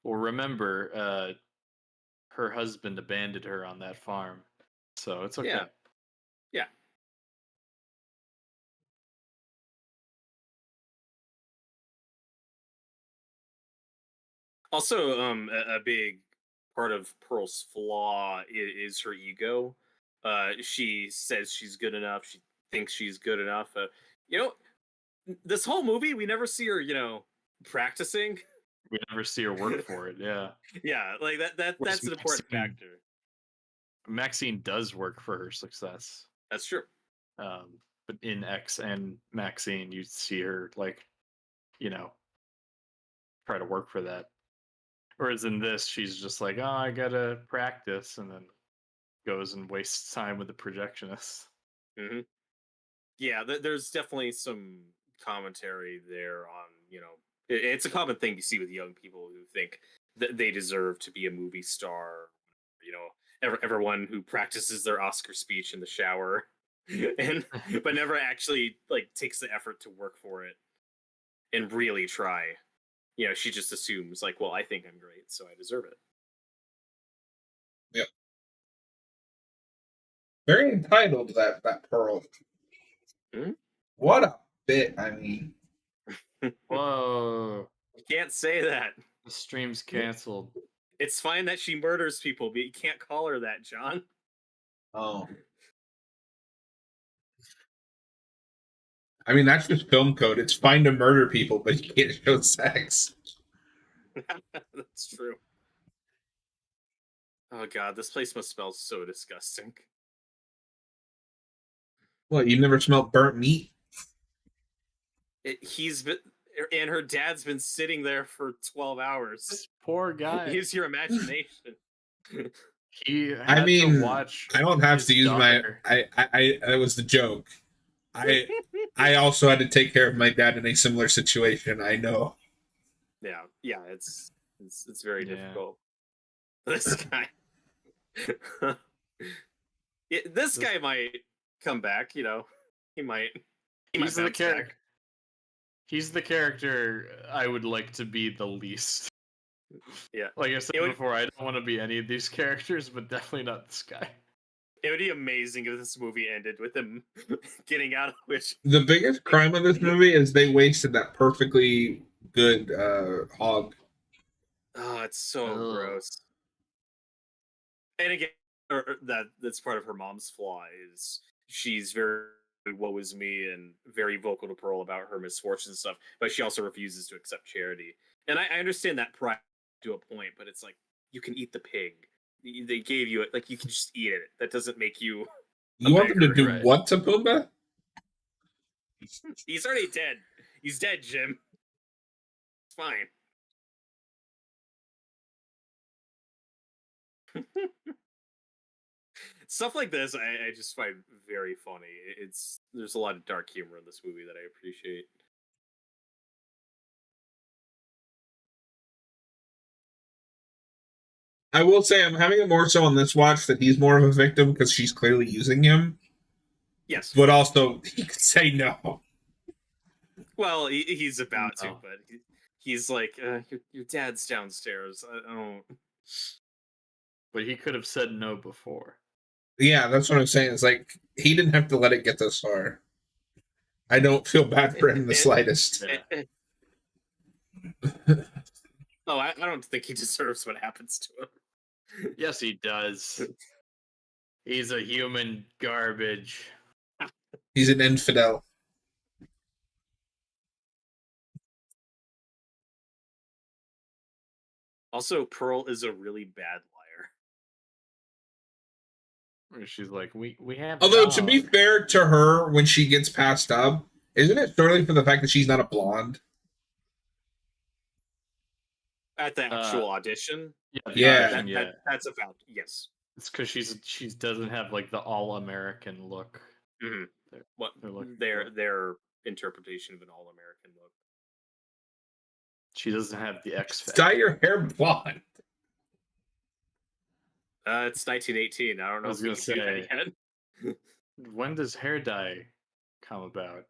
Speaker 2: Well, remember, her husband abandoned her on that farm, so it's okay.
Speaker 1: Yeah. Yeah. Also, a big part of Pearl's flaw is her ego. She says she's good enough. She thinks she's good enough. You know, this whole movie, we never see her, practicing.
Speaker 2: We never see her work for it. Yeah,
Speaker 1: Yeah, like that's
Speaker 2: Whereas
Speaker 1: an important factor.
Speaker 2: Maxine does work for her success.
Speaker 1: That's true.
Speaker 2: But in X and Maxine, you see her try to work for that. Whereas in this, she's just like, oh, I gotta practice, and then goes and wastes time with the projectionist.
Speaker 1: Mm-hmm. Yeah, there's definitely some commentary there on, it's a common thing you see with young people who think that they deserve to be a movie star. Everyone who practices their Oscar speech in the shower, but never actually takes the effort to work for it and really try. She just assumes well, I think I'm great, so I deserve it.
Speaker 3: Yep. Very entitled, that Pearl.
Speaker 1: Mm-hmm.
Speaker 3: What a bit, I mean.
Speaker 2: Whoa.
Speaker 1: You can't say that.
Speaker 2: The stream's canceled.
Speaker 1: It's fine that she murders people, but you can't call her that, John.
Speaker 3: Oh. I mean, that's just film code. It's fine to murder people, but you can't show sex.
Speaker 1: That's true. Oh god, this place must smell so disgusting.
Speaker 3: What, you never smelled burnt meat?
Speaker 1: He's been, and her dad's been sitting there for 12 hours.
Speaker 2: This poor guy.
Speaker 1: Use your imagination.
Speaker 2: He had to watch.
Speaker 3: I don't have
Speaker 2: his
Speaker 3: to use
Speaker 2: daughter.
Speaker 3: I that was the joke. I also had to take care of my dad in a similar situation. I know.
Speaker 1: Yeah, it's very difficult. This guy. This guy might come back. He might.
Speaker 2: He's the character. He's the character I would like to be the least.
Speaker 1: Yeah.
Speaker 2: Like I said before, I don't want to be any of these characters, but definitely not this guy.
Speaker 1: It would be amazing if this movie ended with him getting out of which.
Speaker 3: The biggest crime of this movie is they wasted that perfectly good hog.
Speaker 1: Oh, it's so gross. And again, that's part of her mom's flaw is she's very woe is me and very vocal to Pearl about her misfortunes and stuff, but she also refuses to accept charity. And I understand that pride to a point, but it's like, you can eat the pig. They gave you it, you can just eat it. That doesn't make you.
Speaker 3: You want them to do what to Pumbaa?
Speaker 1: He's already dead. He's dead, Jim. It's fine. Stuff like this, I just find very funny. There's a lot of dark humor in this movie that I appreciate.
Speaker 3: I will say I'm having it more so on this watch that he's more of a victim because she's clearly using him.
Speaker 1: Yes.
Speaker 3: But also, he could say no.
Speaker 1: Well, he's about to, but he's like, your dad's downstairs. I don't...
Speaker 2: But he could have said no before.
Speaker 3: Yeah, that's what I'm saying. It's like, he didn't have to let it get this far. I don't feel bad for him the slightest.
Speaker 1: Oh, I don't think he deserves what happens to him.
Speaker 2: Yes, he does. He's a human garbage.
Speaker 3: He's an infidel.
Speaker 1: Also, Pearl is a really bad liar.
Speaker 2: Where she's like, we have.
Speaker 3: Although, to be
Speaker 2: dog."
Speaker 3: fair to her, when she gets passed up, isn't it solely for the fact that she's not a blonde?
Speaker 1: At the actual audition,
Speaker 2: Yeah, the
Speaker 3: Yeah.
Speaker 2: audition, yeah.
Speaker 1: that's about yes.
Speaker 2: It's because she doesn't have like the all American look.
Speaker 1: Mm-hmm. What
Speaker 2: They're looking
Speaker 1: their interpretation of an all American look.
Speaker 2: She doesn't have the X
Speaker 3: Dye
Speaker 2: factor.
Speaker 3: your hair blonde.
Speaker 1: It's 1918. I don't know
Speaker 2: I was
Speaker 1: if we
Speaker 2: gonna
Speaker 1: can do that yet.
Speaker 2: When does hair dye come about?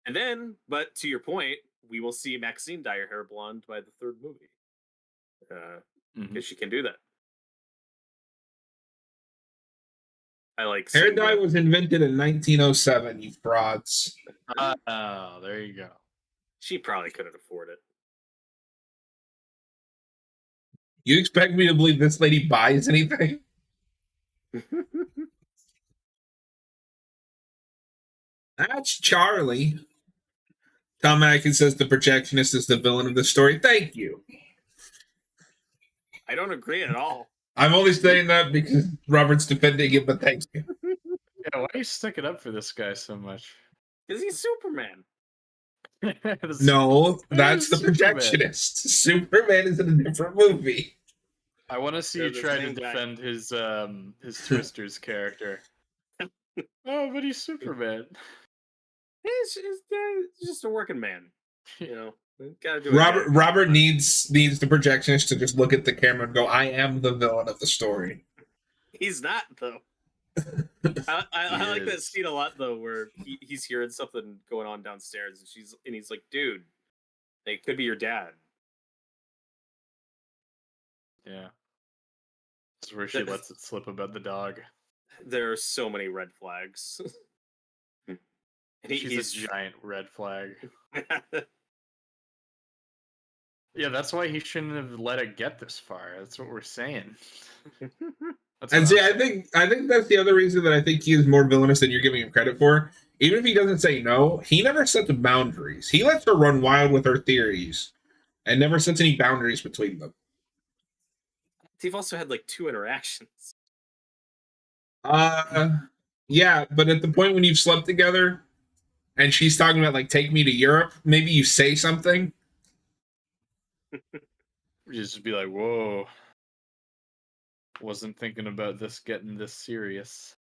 Speaker 1: And then, but to your point, we will see Maxine dye her hair blonde by the third movie. Because she can do that. I like
Speaker 3: Hair
Speaker 1: seeing
Speaker 3: dye
Speaker 1: that.
Speaker 3: was invented in 1907, you frauds.
Speaker 2: Oh, there you go.
Speaker 1: She probably couldn't afford it.
Speaker 3: You expect me to believe this lady buys anything? That's Charlie. Tom Atkins says the projectionist is the villain of the story. Thank you.
Speaker 1: I don't agree at all.
Speaker 3: I'm only saying that because Robert's defending it, but thank you.
Speaker 2: Yeah, why are you sticking up for this guy so much?
Speaker 1: Because he's Superman.
Speaker 3: No, that's the
Speaker 2: Superman.
Speaker 3: projectionist. Superman is in a different movie.
Speaker 2: I want to see
Speaker 1: They're
Speaker 2: you
Speaker 1: the
Speaker 2: try to
Speaker 1: same guy.
Speaker 2: defend his Twisters character. Oh, but he's Superman.
Speaker 1: He's just a working man. You know, gotta do it.
Speaker 3: Robert needs the projectionist to just look at the camera and go, "I am the villain of the story."
Speaker 1: He's not though. I like that scene a lot though, where he's hearing something going on downstairs, and he's like, "Dude, it could be your dad."
Speaker 2: Yeah. This is where she lets it slip about the dog.
Speaker 1: There are so many red flags. And
Speaker 2: She's a giant red flag. Yeah, that's why he shouldn't have let it get this far. That's what we're saying.
Speaker 3: And see, I think that's the other reason that I think he is more villainous than you're giving him credit for. Even if he doesn't say no, he never sets boundaries. He lets her run wild with her theories, and never sets any boundaries between them.
Speaker 1: They've also had like 2 interactions.
Speaker 3: Yeah, but at the point when you've slept together, and she's talking about like take me to Europe, maybe you say something.
Speaker 2: Just be like, whoa. Wasn't thinking about this getting this serious.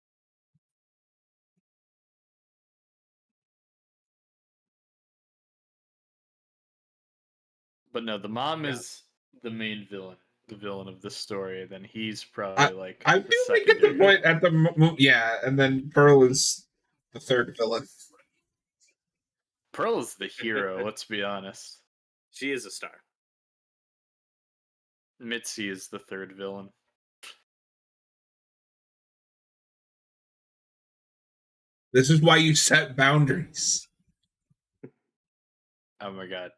Speaker 2: But no, the mom is the main villain, the villain of the story. Then he's probably
Speaker 3: I do think at the point and then Pearl is the third villain.
Speaker 2: Pearl is the hero. Let's be honest.
Speaker 1: She is a star.
Speaker 2: Mitzi is the third villain.
Speaker 3: This is why you set boundaries.
Speaker 2: Oh my god.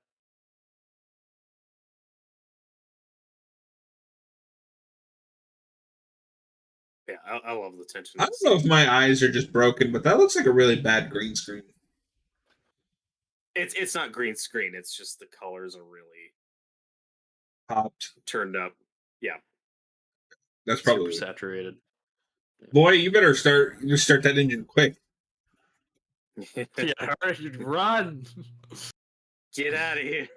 Speaker 1: Yeah, I love the tension.
Speaker 3: I don't know if my eyes are just broken, but that looks like a really bad green screen.
Speaker 1: It's not green screen. It's just the colors are really
Speaker 3: Popped.
Speaker 1: turned up. Yeah,
Speaker 3: that's probably
Speaker 2: super saturated.
Speaker 3: Boy, you better start that engine quick.
Speaker 2: Yeah, hurry, run!
Speaker 1: Get out of here.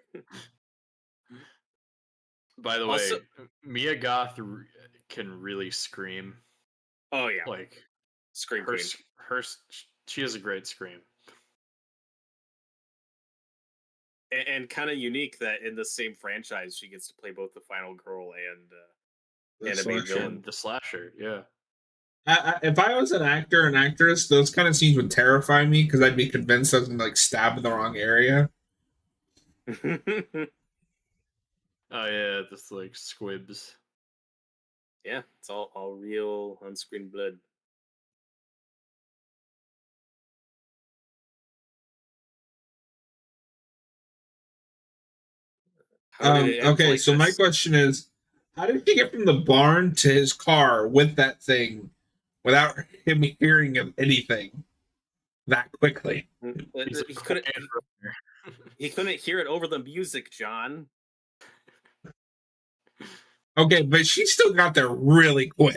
Speaker 2: By the way, Mia Goth can really scream.
Speaker 1: Oh yeah,
Speaker 2: like
Speaker 1: scream
Speaker 2: her,
Speaker 1: queen.
Speaker 2: She has a great scream.
Speaker 1: And kind of unique that in the same franchise she gets to play both the final girl and a main villain.
Speaker 2: The slasher, yeah.
Speaker 3: If I was an actor and actress, those kind of scenes would terrify me because I'd be convinced I was gonna like stab in the wrong area.
Speaker 2: Oh yeah, just like squibs.
Speaker 1: Yeah, it's all real on-screen blood. How did it end
Speaker 3: Okay,
Speaker 1: like
Speaker 3: so my
Speaker 1: this?
Speaker 3: question is, how did he get from the barn to his car with that thing without him hearing of anything that quickly?
Speaker 2: He's a
Speaker 1: He couldn't.
Speaker 2: quiet runner.
Speaker 1: He couldn't hear it over the music, John.
Speaker 3: Okay, but she still got there really quick.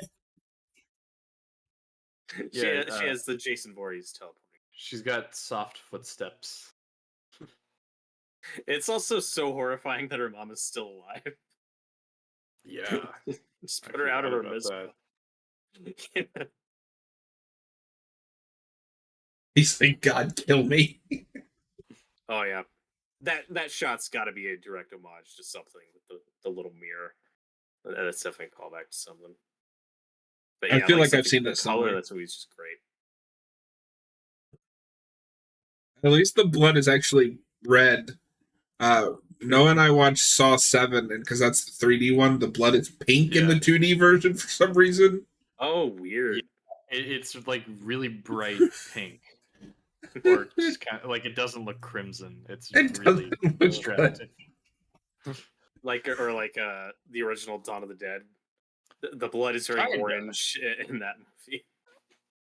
Speaker 1: She has the Jason Voorhees teleporting.
Speaker 2: She's got soft footsteps.
Speaker 1: It's also so horrifying that her mom is still alive.
Speaker 2: Yeah.
Speaker 1: Just
Speaker 2: I
Speaker 1: put her out of her
Speaker 2: forgot about
Speaker 1: misery.
Speaker 3: He's like, God, kill me.
Speaker 1: Oh yeah, that shot's got to be a direct homage to something with the little mirror. That's definitely a callback to something. But
Speaker 3: I
Speaker 1: yeah,
Speaker 3: feel like
Speaker 1: so
Speaker 3: I've seen
Speaker 1: the
Speaker 3: this
Speaker 1: color.
Speaker 3: somewhere.
Speaker 1: That's movie's just great.
Speaker 3: At least the blood is actually red. Noah and I watched Saw 7, and because that's the 3D one, the blood is pink in the 2D version for some reason.
Speaker 1: Oh, weird.
Speaker 2: It's like really bright pink. Or just kind of like it doesn't look crimson. It's
Speaker 3: It
Speaker 2: really
Speaker 3: doesn't look
Speaker 2: distracting.
Speaker 1: Like the original Dawn of the Dead. The blood is very
Speaker 2: Kinda.
Speaker 1: orange in that movie.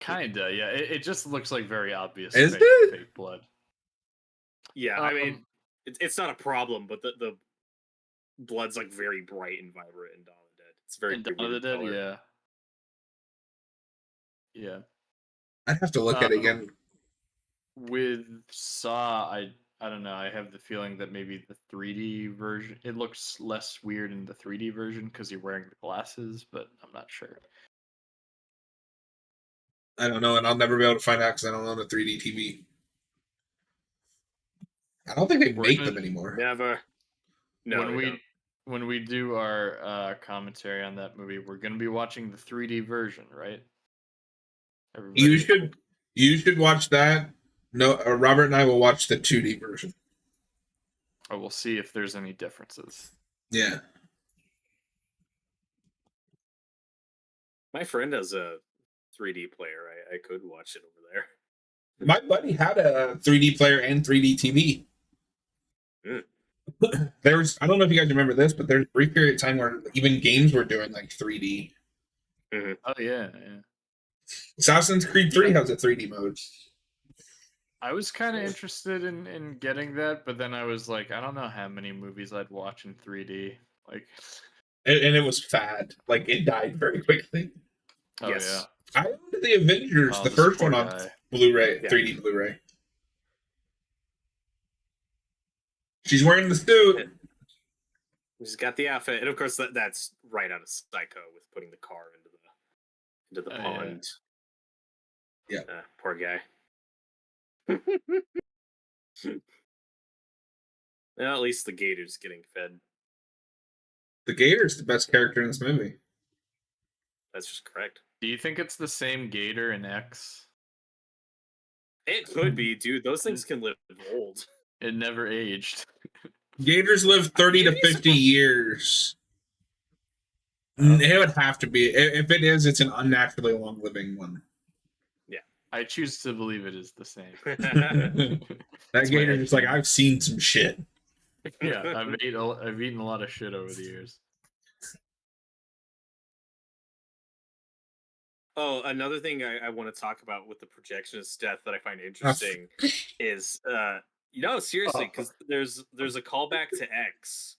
Speaker 2: Kinda, yeah. It just looks like very obvious
Speaker 3: Is
Speaker 2: fake,
Speaker 3: it?
Speaker 2: fake blood.
Speaker 1: Yeah, I mean, it's not a problem, but the blood's like very bright and vibrant in Dawn of the Dead. It's very
Speaker 2: in Dawn of the
Speaker 1: weird
Speaker 2: Dead,
Speaker 1: color.
Speaker 2: yeah. Yeah.
Speaker 3: I'd have to look at it again.
Speaker 2: With Saw, I don't know. I have the feeling that maybe the 3D version it looks less weird in the 3D version because you're wearing the glasses, but I'm not sure.
Speaker 3: I don't know, and I'll never be able to find out because I don't own a 3D TV. I don't think they make them anymore.
Speaker 1: Never. No,
Speaker 2: When we do our commentary on that movie, we're gonna be watching the 3D version, right? Everybody.
Speaker 3: You should watch that. No, Robert and I will watch the 2D version.
Speaker 2: Or we'll see if there's any differences.
Speaker 3: Yeah.
Speaker 1: My friend has a 3D player. I could watch it over there.
Speaker 3: My buddy had a 3D player and 3D TV. There's, I don't know if you guys remember this, but there's a brief period of time where even games were doing like 3D.
Speaker 1: Mm-hmm.
Speaker 2: Oh yeah.
Speaker 3: Assassin's Creed 3 has a 3D mode.
Speaker 2: I was kind of interested in getting that, but then I was like, I don't know how many movies I'd watch in 3D. Like,
Speaker 3: And it was fad. Like, it died very quickly.
Speaker 2: oh
Speaker 1: Yes.
Speaker 3: I owned the Avengers,
Speaker 2: Oh,
Speaker 3: the
Speaker 2: this
Speaker 3: first
Speaker 2: poor
Speaker 3: one on
Speaker 2: guy.
Speaker 3: Blu-ray,
Speaker 1: Yeah.
Speaker 3: 3D Blu-ray. She's wearing the suit.
Speaker 1: She's got the outfit, and of course that's right out of Psycho with putting the car into the pond.
Speaker 3: Yeah.
Speaker 1: Poor guy. Well, at least the gator's getting fed.
Speaker 3: The Gator's the best character in this movie.
Speaker 1: That's just correct.
Speaker 2: Do you think it's the same gator in X?
Speaker 1: It could be, dude. Those things can live old.
Speaker 2: It never aged.
Speaker 3: Gators live 30 to 50 years. It would have to be. If it is, it's an unnaturally long living one.
Speaker 2: I choose to believe it is the same.
Speaker 3: That gator's just like, I've seen some shit.
Speaker 2: Yeah, I've eaten a lot of shit over the years.
Speaker 1: Oh, another thing I want to talk about with the projectionist death that I find interesting is seriously, because there's a callback to X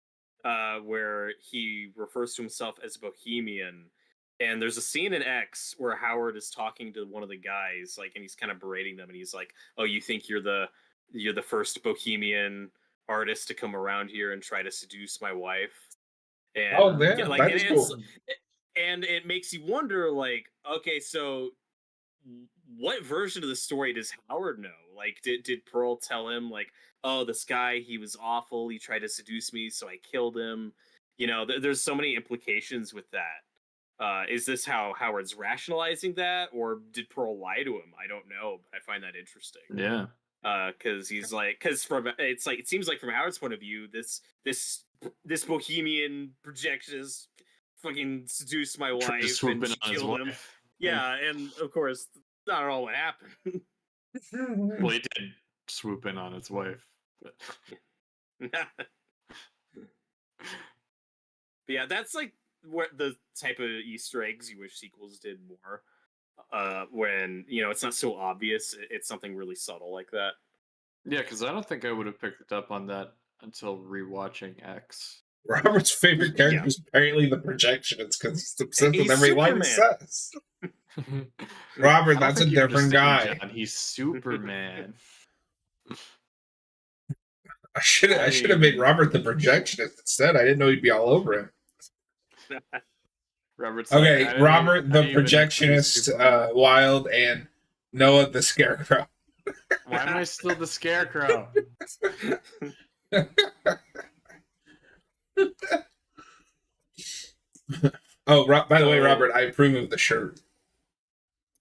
Speaker 1: where he refers to himself as Bohemian, and there's a scene in X where Howard is talking to one of the guys, like, and he's kind of berating them, and he's like, "Oh, you think you're the first Bohemian artist to come around here and try to seduce my wife?" And
Speaker 3: that's cool.
Speaker 1: And it makes you wonder, like, okay, so what version of the story does Howard know? Like, did Pearl tell him, like, oh, this guy, he was awful, he tried to seduce me, so I killed him? You know, there's so many implications with that. Is this how Howard's rationalizing that, or did Pearl lie to him? I don't know, but I find that interesting.
Speaker 2: Yeah.
Speaker 1: Because he's like, it seems like from Howard's point of view, this Bohemian projectionist fucking seduced my wife and she killed him. Yeah, and of course, not at all what happened.
Speaker 2: Well, he did swoop in on his wife. But...
Speaker 1: But yeah, that's like what the type of Easter eggs you wish sequels did more. When it's not so obvious, it's something really subtle like that.
Speaker 2: Yeah, because I don't think I would have picked up on that until rewatching X.
Speaker 3: Robert's favorite character
Speaker 1: Yeah.
Speaker 3: is apparently the projectionist because he's obsessed
Speaker 1: He's
Speaker 3: with every line he
Speaker 1: Superman.
Speaker 3: says. Robert,
Speaker 2: I don't
Speaker 3: that's a
Speaker 2: think you
Speaker 3: different
Speaker 2: understand,
Speaker 3: guy.
Speaker 2: John. He's Superman.
Speaker 3: I should have made Robert the projectionist instead. I didn't know he'd be all over him.
Speaker 2: Robert's
Speaker 3: Okay,
Speaker 2: like,
Speaker 3: Robert the
Speaker 2: I didn't even introduce
Speaker 3: projectionist,
Speaker 2: Superman.
Speaker 3: Wild, and Noah the scarecrow.
Speaker 2: Why am I still the Scarecrow?
Speaker 3: Oh, by the way, Robert, I approve of the shirt.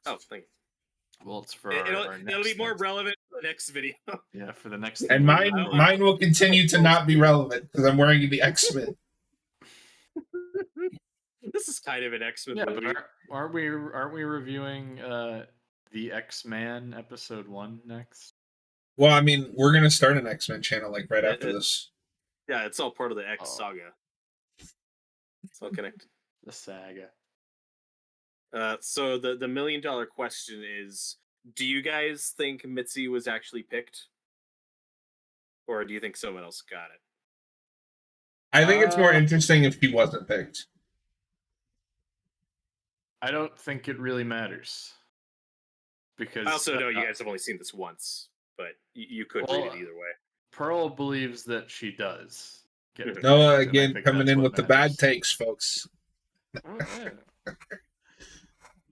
Speaker 1: Oh, thank you.
Speaker 2: Well, it's for
Speaker 1: It'll
Speaker 2: our
Speaker 1: be
Speaker 2: next
Speaker 1: more
Speaker 2: thing.
Speaker 1: relevant for the next video.
Speaker 2: Yeah, for the next.
Speaker 3: And
Speaker 2: thing.
Speaker 3: mine will continue to not be relevant because I'm wearing the X-Men.
Speaker 1: This is kind of an X-Men
Speaker 2: Yeah,
Speaker 1: movie.
Speaker 2: but aren't we reviewing the X-Man episode 1 next?
Speaker 3: Well, I mean, we're gonna start an X-Men channel like right after this.
Speaker 1: Yeah, it's all part of the X saga. It's all connected.
Speaker 2: The saga.
Speaker 1: So the $1 million question is: do you guys think Mitzi was actually picked, or do you think someone else got it?
Speaker 3: I think it's more interesting if he wasn't picked.
Speaker 2: I don't think it really matters. Because
Speaker 1: I also know you guys have only seen this once, but you could read it either way.
Speaker 2: Pearl believes that she does get picked.
Speaker 3: Noah
Speaker 2: and I
Speaker 3: again
Speaker 2: think
Speaker 3: coming
Speaker 2: that's
Speaker 3: in
Speaker 2: what
Speaker 3: with the bad
Speaker 2: matters.
Speaker 3: takes, folks.
Speaker 2: Oh, yeah.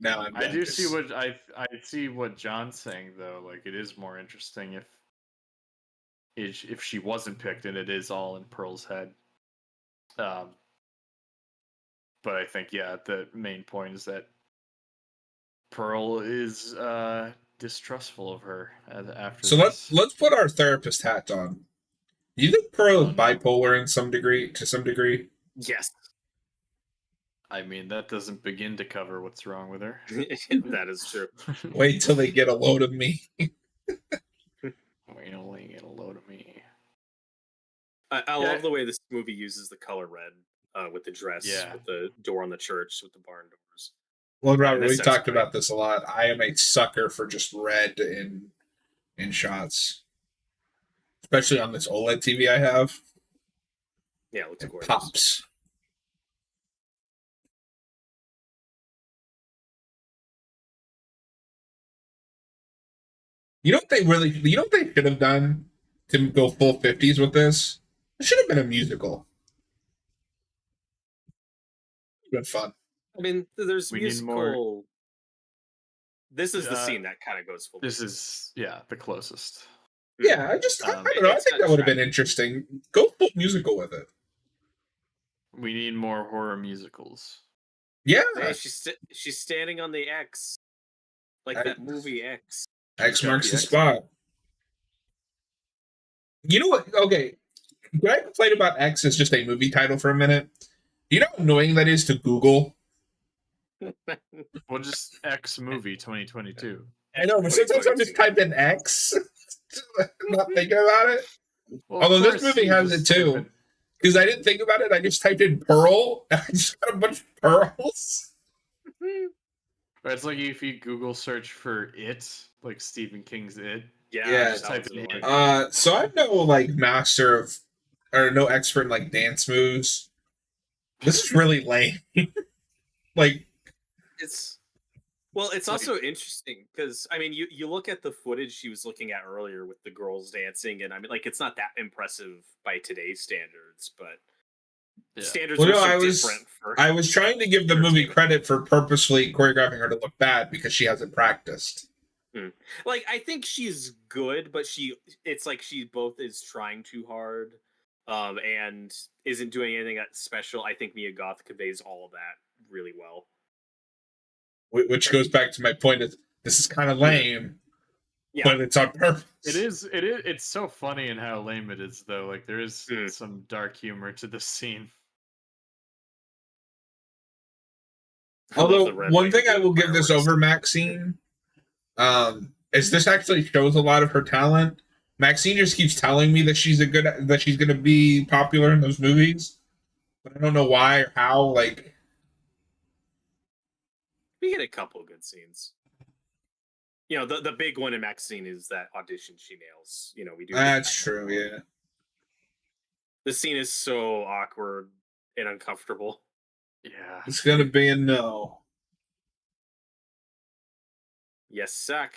Speaker 3: Now
Speaker 2: I do see what I see what John's saying though. Like it is more interesting if she wasn't picked and it is all in Pearl's head. But I think the main point is that Pearl is distrustful of her after.
Speaker 3: So
Speaker 2: this.
Speaker 3: let's put our therapist hat on. Do you think Pearl is bipolar in some degree? To some degree,
Speaker 1: yes.
Speaker 2: I mean, that doesn't begin to cover what's wrong with her.
Speaker 1: That is true.
Speaker 3: Wait till they get a load of me.
Speaker 2: We only get a load of me.
Speaker 1: I love the way this movie uses the color red with the dress, with the door on the church, with the barn doors.
Speaker 3: Well, Robert, we've talked about this a lot. I am a sucker for just red in shots, especially on this OLED TV I have.
Speaker 1: Yeah, it looks gorgeous.
Speaker 3: Pops. You know what they should have done to go full 50s with this? It should have been a musical. It's been fun.
Speaker 1: I mean, there's musical.
Speaker 2: More...
Speaker 1: This is the scene that kind of goes full.
Speaker 2: This is the closest.
Speaker 3: Yeah, I don't know. I think that would have been interesting. Go full musical with it.
Speaker 2: We need more horror musicals.
Speaker 3: Yeah,
Speaker 1: hey, she's standing on the X, like that movie X.
Speaker 3: X marks the spot. You know what? Okay, can I complain about X as just a movie title for a minute? You know how annoying that is to Google?
Speaker 2: Well, just X movie 2022.
Speaker 3: I know, but sometimes I just type in X, not thinking about it.
Speaker 2: Well,
Speaker 3: although this movie has it too, because I didn't think about it. I just typed in Pearl, and I just got a bunch of pearls.
Speaker 2: It's like if you Google search for It, like Stephen King's It.
Speaker 1: Yeah.
Speaker 2: Just type it in.
Speaker 3: So I'm no master of, or no expert in like dance moves. This is really lame.
Speaker 1: It's also interesting because I mean you look at the footage she was looking at earlier with the girls dancing, and I mean it's not that impressive by today's standards, but standards are so different.
Speaker 3: I was trying to give the movie credit for purposely choreographing her to look bad because she hasn't practiced.
Speaker 1: Like I think she's good, but it's like she both is trying too hard, and isn't doing anything that special. I think Mia Goth conveys all of that really well.
Speaker 3: Which goes back to my point is this is kind of lame, but it's on purpose.
Speaker 2: It is. It's so funny in how lame it is, though. Like there is some dark humor to this scene.
Speaker 3: Although one thing I will give this over Maxine, is this actually shows a lot of her talent. Maxine just keeps telling me that she's going to be popular in those movies, but I don't know why or how. Like,
Speaker 1: We get a couple good scenes. You know, the big one in Mac's scene is that audition she nails. You know, we do.
Speaker 3: that's true. Yeah.
Speaker 1: The scene is so awkward and uncomfortable.
Speaker 2: Yeah.
Speaker 3: It's gonna be a no.
Speaker 1: Yes, suck.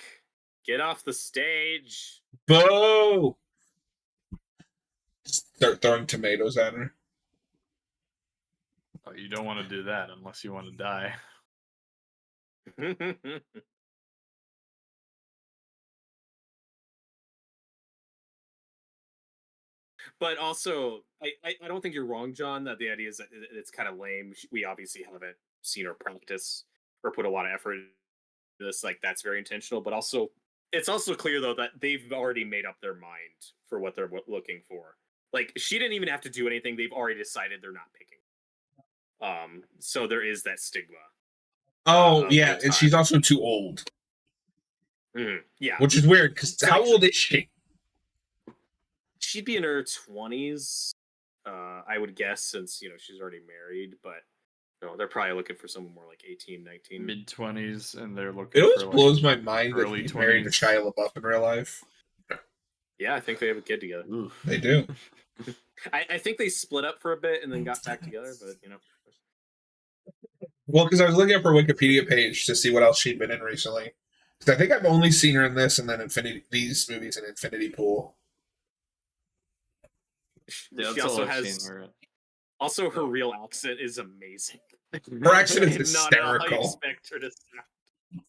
Speaker 1: Get off the stage.
Speaker 3: Boo! Start throwing tomatoes at her.
Speaker 2: Oh, you don't want to do that unless you want to die.
Speaker 1: But also, I don't think you're wrong, John, that the idea is that it's kind of lame. We obviously haven't seen her practice or put a lot of effort into this. Like, that's very intentional. But also, it's also clear, though, that they've already made up their mind for what they're looking for. Like, she didn't even have to do anything. They've already decided they're not picking. So there is that stigma.
Speaker 3: Oh, yeah, and she's also too old.
Speaker 1: Yeah.
Speaker 3: Which is weird, because how old is she?
Speaker 1: She'd be in her 20s, I would guess, since, you know, she's already married, but no, they're probably looking for someone more like 18, 19.
Speaker 2: Mid-20s, and they're looking
Speaker 3: It always
Speaker 2: for, like,
Speaker 3: blows my mind that
Speaker 2: early
Speaker 3: he's married to
Speaker 2: 20s.
Speaker 3: Shia LaBeouf in real life.
Speaker 1: Yeah, I think they have a kid together.
Speaker 2: Oof.
Speaker 3: They do.
Speaker 1: I think they split up for a bit and then got back together, but, you know.
Speaker 3: Well, because I was looking up her Wikipedia page to see what else she'd been in recently. Because I think I've only seen her in this and then these movies in Infinity Pool.
Speaker 2: Yeah,
Speaker 1: She
Speaker 2: that's
Speaker 1: also
Speaker 2: all I've
Speaker 1: has.
Speaker 2: seen her in.
Speaker 1: Also, her real accent is amazing.
Speaker 3: Her accent is
Speaker 1: Not at all how you
Speaker 3: hysterical.
Speaker 1: expect her to sound.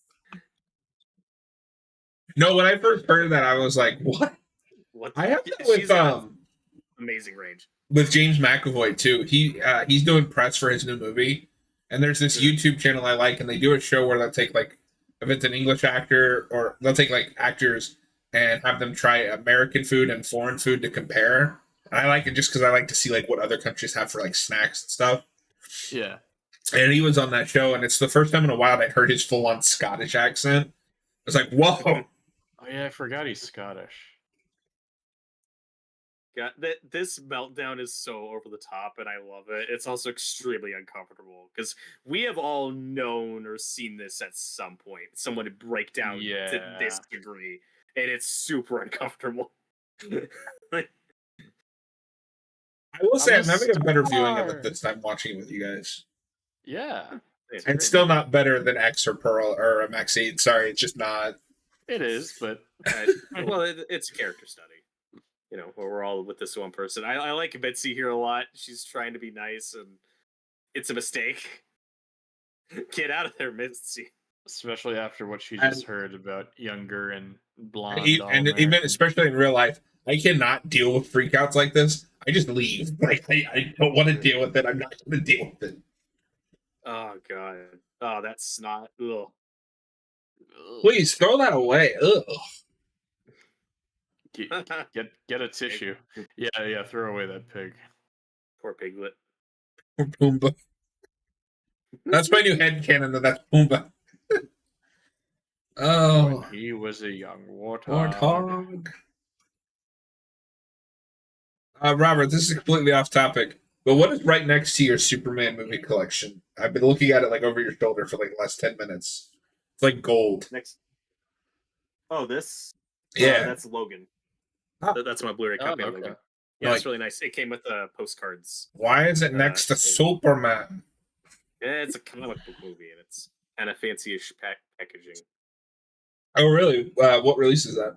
Speaker 3: No, when I first heard that, I was like, "What?"
Speaker 1: What?
Speaker 3: I have that
Speaker 1: She's
Speaker 3: with
Speaker 1: got amazing range.
Speaker 3: James McAvoy too. He's doing press for his new movie, and there's this YouTube channel I like, and they do a show where they'll take like if it's an English actor or they'll take like actors and have them try American food and foreign food to compare. And I like it just because I like to see like what other countries have for like snacks and stuff.
Speaker 2: Yeah.
Speaker 3: And he was on that show, and it's the first time in a while I'd heard his full on Scottish accent. I was like, whoa.
Speaker 2: Oh, yeah, I forgot he's Scottish.
Speaker 1: Yeah, this meltdown is so over the top, and I love it. It's also extremely uncomfortable because we have all known or seen this at some point. Someone to break down to this degree, and it's super uncomfortable.
Speaker 3: I will say I'm having a better viewing of it this time watching it with you guys.
Speaker 2: Yeah.
Speaker 3: It's still not better than X or Pearl or Maxine. Sorry, it's just not.
Speaker 2: It is, but
Speaker 1: well, it's a character study. You know, where we're all with this one person. I like Betsy here a lot. She's trying to be nice, and it's a mistake. Get out of there, Betsy.
Speaker 2: Especially after what she just heard about younger and blonde.
Speaker 3: And even especially in real life, I cannot deal with freakouts like this. I just leave. Like I don't want to deal with it. I'm not going to deal with it.
Speaker 1: Oh god. Oh, that's snot. Ugh.
Speaker 3: Please throw that away. Ugh.
Speaker 2: Get a tissue. Yeah. Throw away that pig.
Speaker 1: Poor piglet.
Speaker 3: Poor Pumbaa. That's my new headcanon. That's Pumbaa. Oh.
Speaker 2: When he was a young warthog.
Speaker 3: Robert, this is completely off topic, but what is right next to your Superman movie collection? I've been looking at it like over your shoulder for like the last 10 minutes. It's like gold.
Speaker 1: Next. Oh, this?
Speaker 3: Yeah.
Speaker 1: That's Logan.
Speaker 3: Oh.
Speaker 1: That's my Blu-ray copy of
Speaker 2: Okay.
Speaker 1: Logan. Yeah, it's really nice. It came with postcards.
Speaker 3: Why is it next to Superman?
Speaker 1: Yeah, it's a comic book movie, and it's kind of fancy-ish packaging.
Speaker 3: Oh, really? What release is that?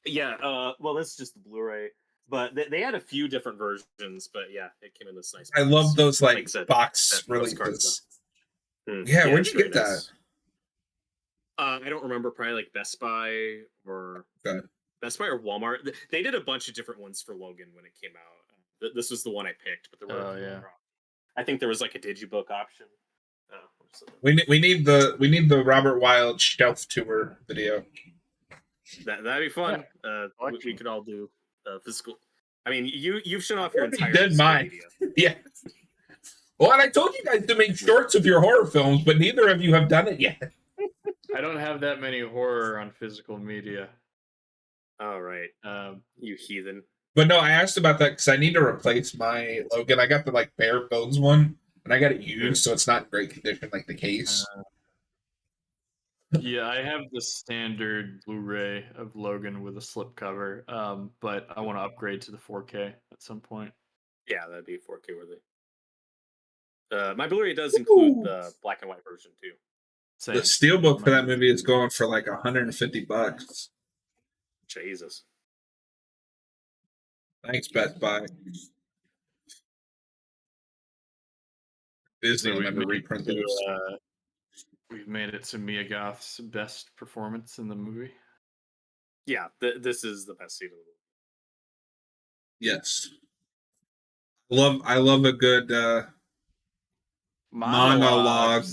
Speaker 1: Yeah, well, this is just the Blu-ray. But they had a few different versions, but yeah, it came in this nice box.
Speaker 3: I love those like
Speaker 1: that
Speaker 3: box releases. Yeah, where'd you
Speaker 1: really
Speaker 3: get that?
Speaker 1: I don't remember. Probably like Best Buy or Best Buy or Walmart. They did a bunch of different ones for Logan when it came out. This was the one I picked, but there were. I think there was like a digibook option.
Speaker 3: We need the Robert Wilde shelf tour video.
Speaker 1: That'd be fun.
Speaker 2: Yeah.
Speaker 1: We could all do physical. I mean, you've shown off your entire
Speaker 3: media. Yeah. Well, and I told you guys to make shorts of your horror films, but neither of you have done it yet.
Speaker 2: I don't have that many horror on physical media.
Speaker 1: All right. You heathen.
Speaker 3: But no, I asked about that because I need to replace my Logan. I got the like bare bones one, and I got it used, so it's not in great condition, like the case.
Speaker 2: Yeah, I have the standard Blu-ray of Logan with a slipcover, but I want to upgrade to the 4K at some point.
Speaker 1: Yeah, that'd be 4K worthy. My Blu-ray does include the black and white version too.
Speaker 3: The steelbook for that movie is going for like $150.
Speaker 1: Jesus.
Speaker 3: Thanks, Best Buy. Disney will never reprint those.
Speaker 2: We've made it to Mia Goth's best performance in the movie.
Speaker 1: Yeah, this is the best scene of the movie.
Speaker 3: Yes. I love a good monologue.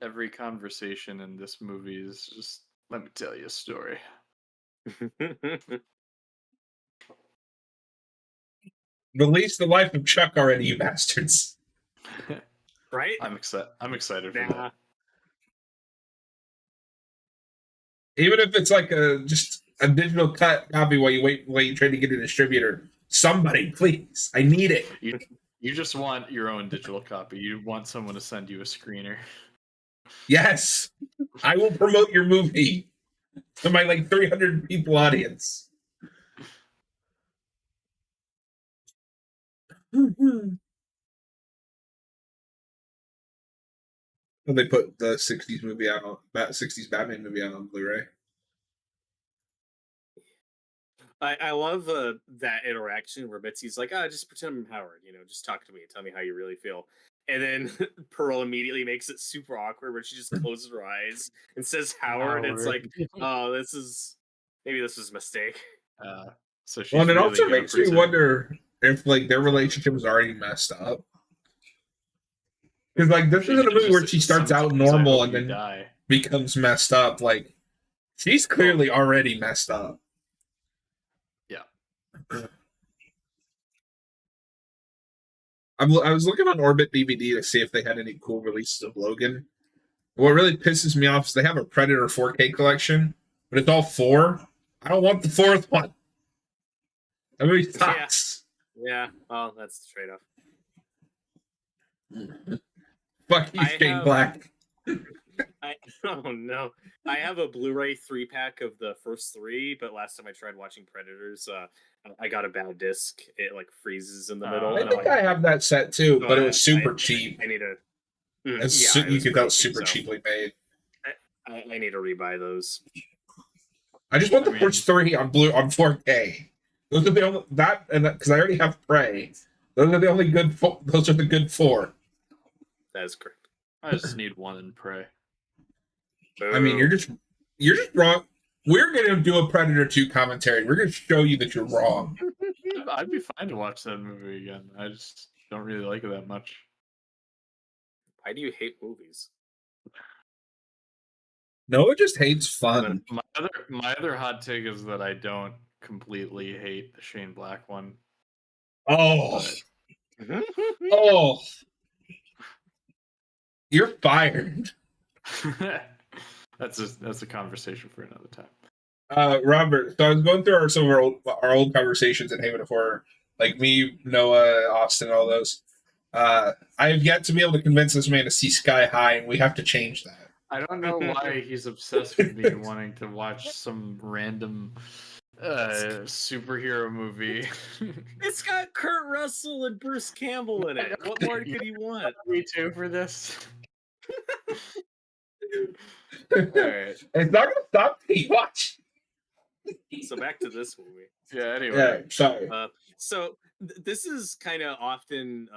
Speaker 2: Every conversation in this movie is just, let me tell you a story.
Speaker 3: Release the life of Chuck already, you bastards.
Speaker 1: Right?
Speaker 2: I'm excited for that.
Speaker 3: Even if it's like just a digital cut copy while you try to get a distributor. Somebody, please. I need it.
Speaker 2: You just want your own digital copy. You want someone to send you a screener.
Speaker 3: Yes. I will promote your movie to my like 300 people audience. When they put the 60s movie out on that 60s Batman movie out on Blu-ray.
Speaker 1: I love that interaction where Mitzi's like, just pretend I'm Howard, just talk to me, tell me how you really feel. And then Pearl immediately makes it super awkward where she just closes her eyes and says Howard. It's like, oh, maybe this was a mistake.
Speaker 2: So she's
Speaker 3: well, and it
Speaker 2: really
Speaker 3: also makes me wonder if like their relationship was already messed up. Because like this isn't a movie where she starts out normal and then becomes messed up. Like she's clearly already messed up.
Speaker 2: Yeah.
Speaker 3: I was looking on Orbit DVD to see if they had any cool releases of Logan. What really pisses me off is they have a Predator 4K collection, but it's all 4. I don't want the 4th one. That movie sucks.
Speaker 1: Yeah. Well, that's the trade-off.
Speaker 3: Fuck you, Shane Black.
Speaker 1: Oh no. I have a Blu-ray 3-pack of the first 3, but last time I tried watching Predators, I got a bad disc. It like freezes in the middle.
Speaker 3: I think I have that set too, but it was super cheap.
Speaker 1: I need to.
Speaker 3: You could tell super cheaply made.
Speaker 1: I need to rebuy those.
Speaker 3: I just want the first 3 on 4K. Those are the only because I already have Prey. Those are the only good. Those are the good 4.
Speaker 1: That is correct.
Speaker 2: I just need 1 in Prey.
Speaker 3: I mean, you're just wrong. We're gonna do a Predator 2 commentary. We're gonna show you that you're wrong.
Speaker 2: I'd be fine to watch that movie again. I just don't really like it that much.
Speaker 1: Why do you hate movies?
Speaker 3: Noah just hates fun.
Speaker 2: My other hot take is that I don't completely hate the Shane Black one.
Speaker 3: Oh. Oh. You're fired.
Speaker 2: That's a conversation for another time.
Speaker 3: Robert, so I was going through some of our old conversations at Haven of Horror, like me, Noah, Austin, all those. I have yet to be able to convince this man to see Sky High, and we have to change that.
Speaker 2: I don't know why he's obsessed with me wanting to watch some random superhero movie.
Speaker 1: It's got Kurt Russell and Bruce Campbell in it. What more could you want?
Speaker 2: Me too for this. All right.
Speaker 3: It's not gonna stop till you watch.
Speaker 1: So back to this movie.
Speaker 2: Yeah. Anyway.
Speaker 3: Yeah. Sorry.
Speaker 1: So this is kind of often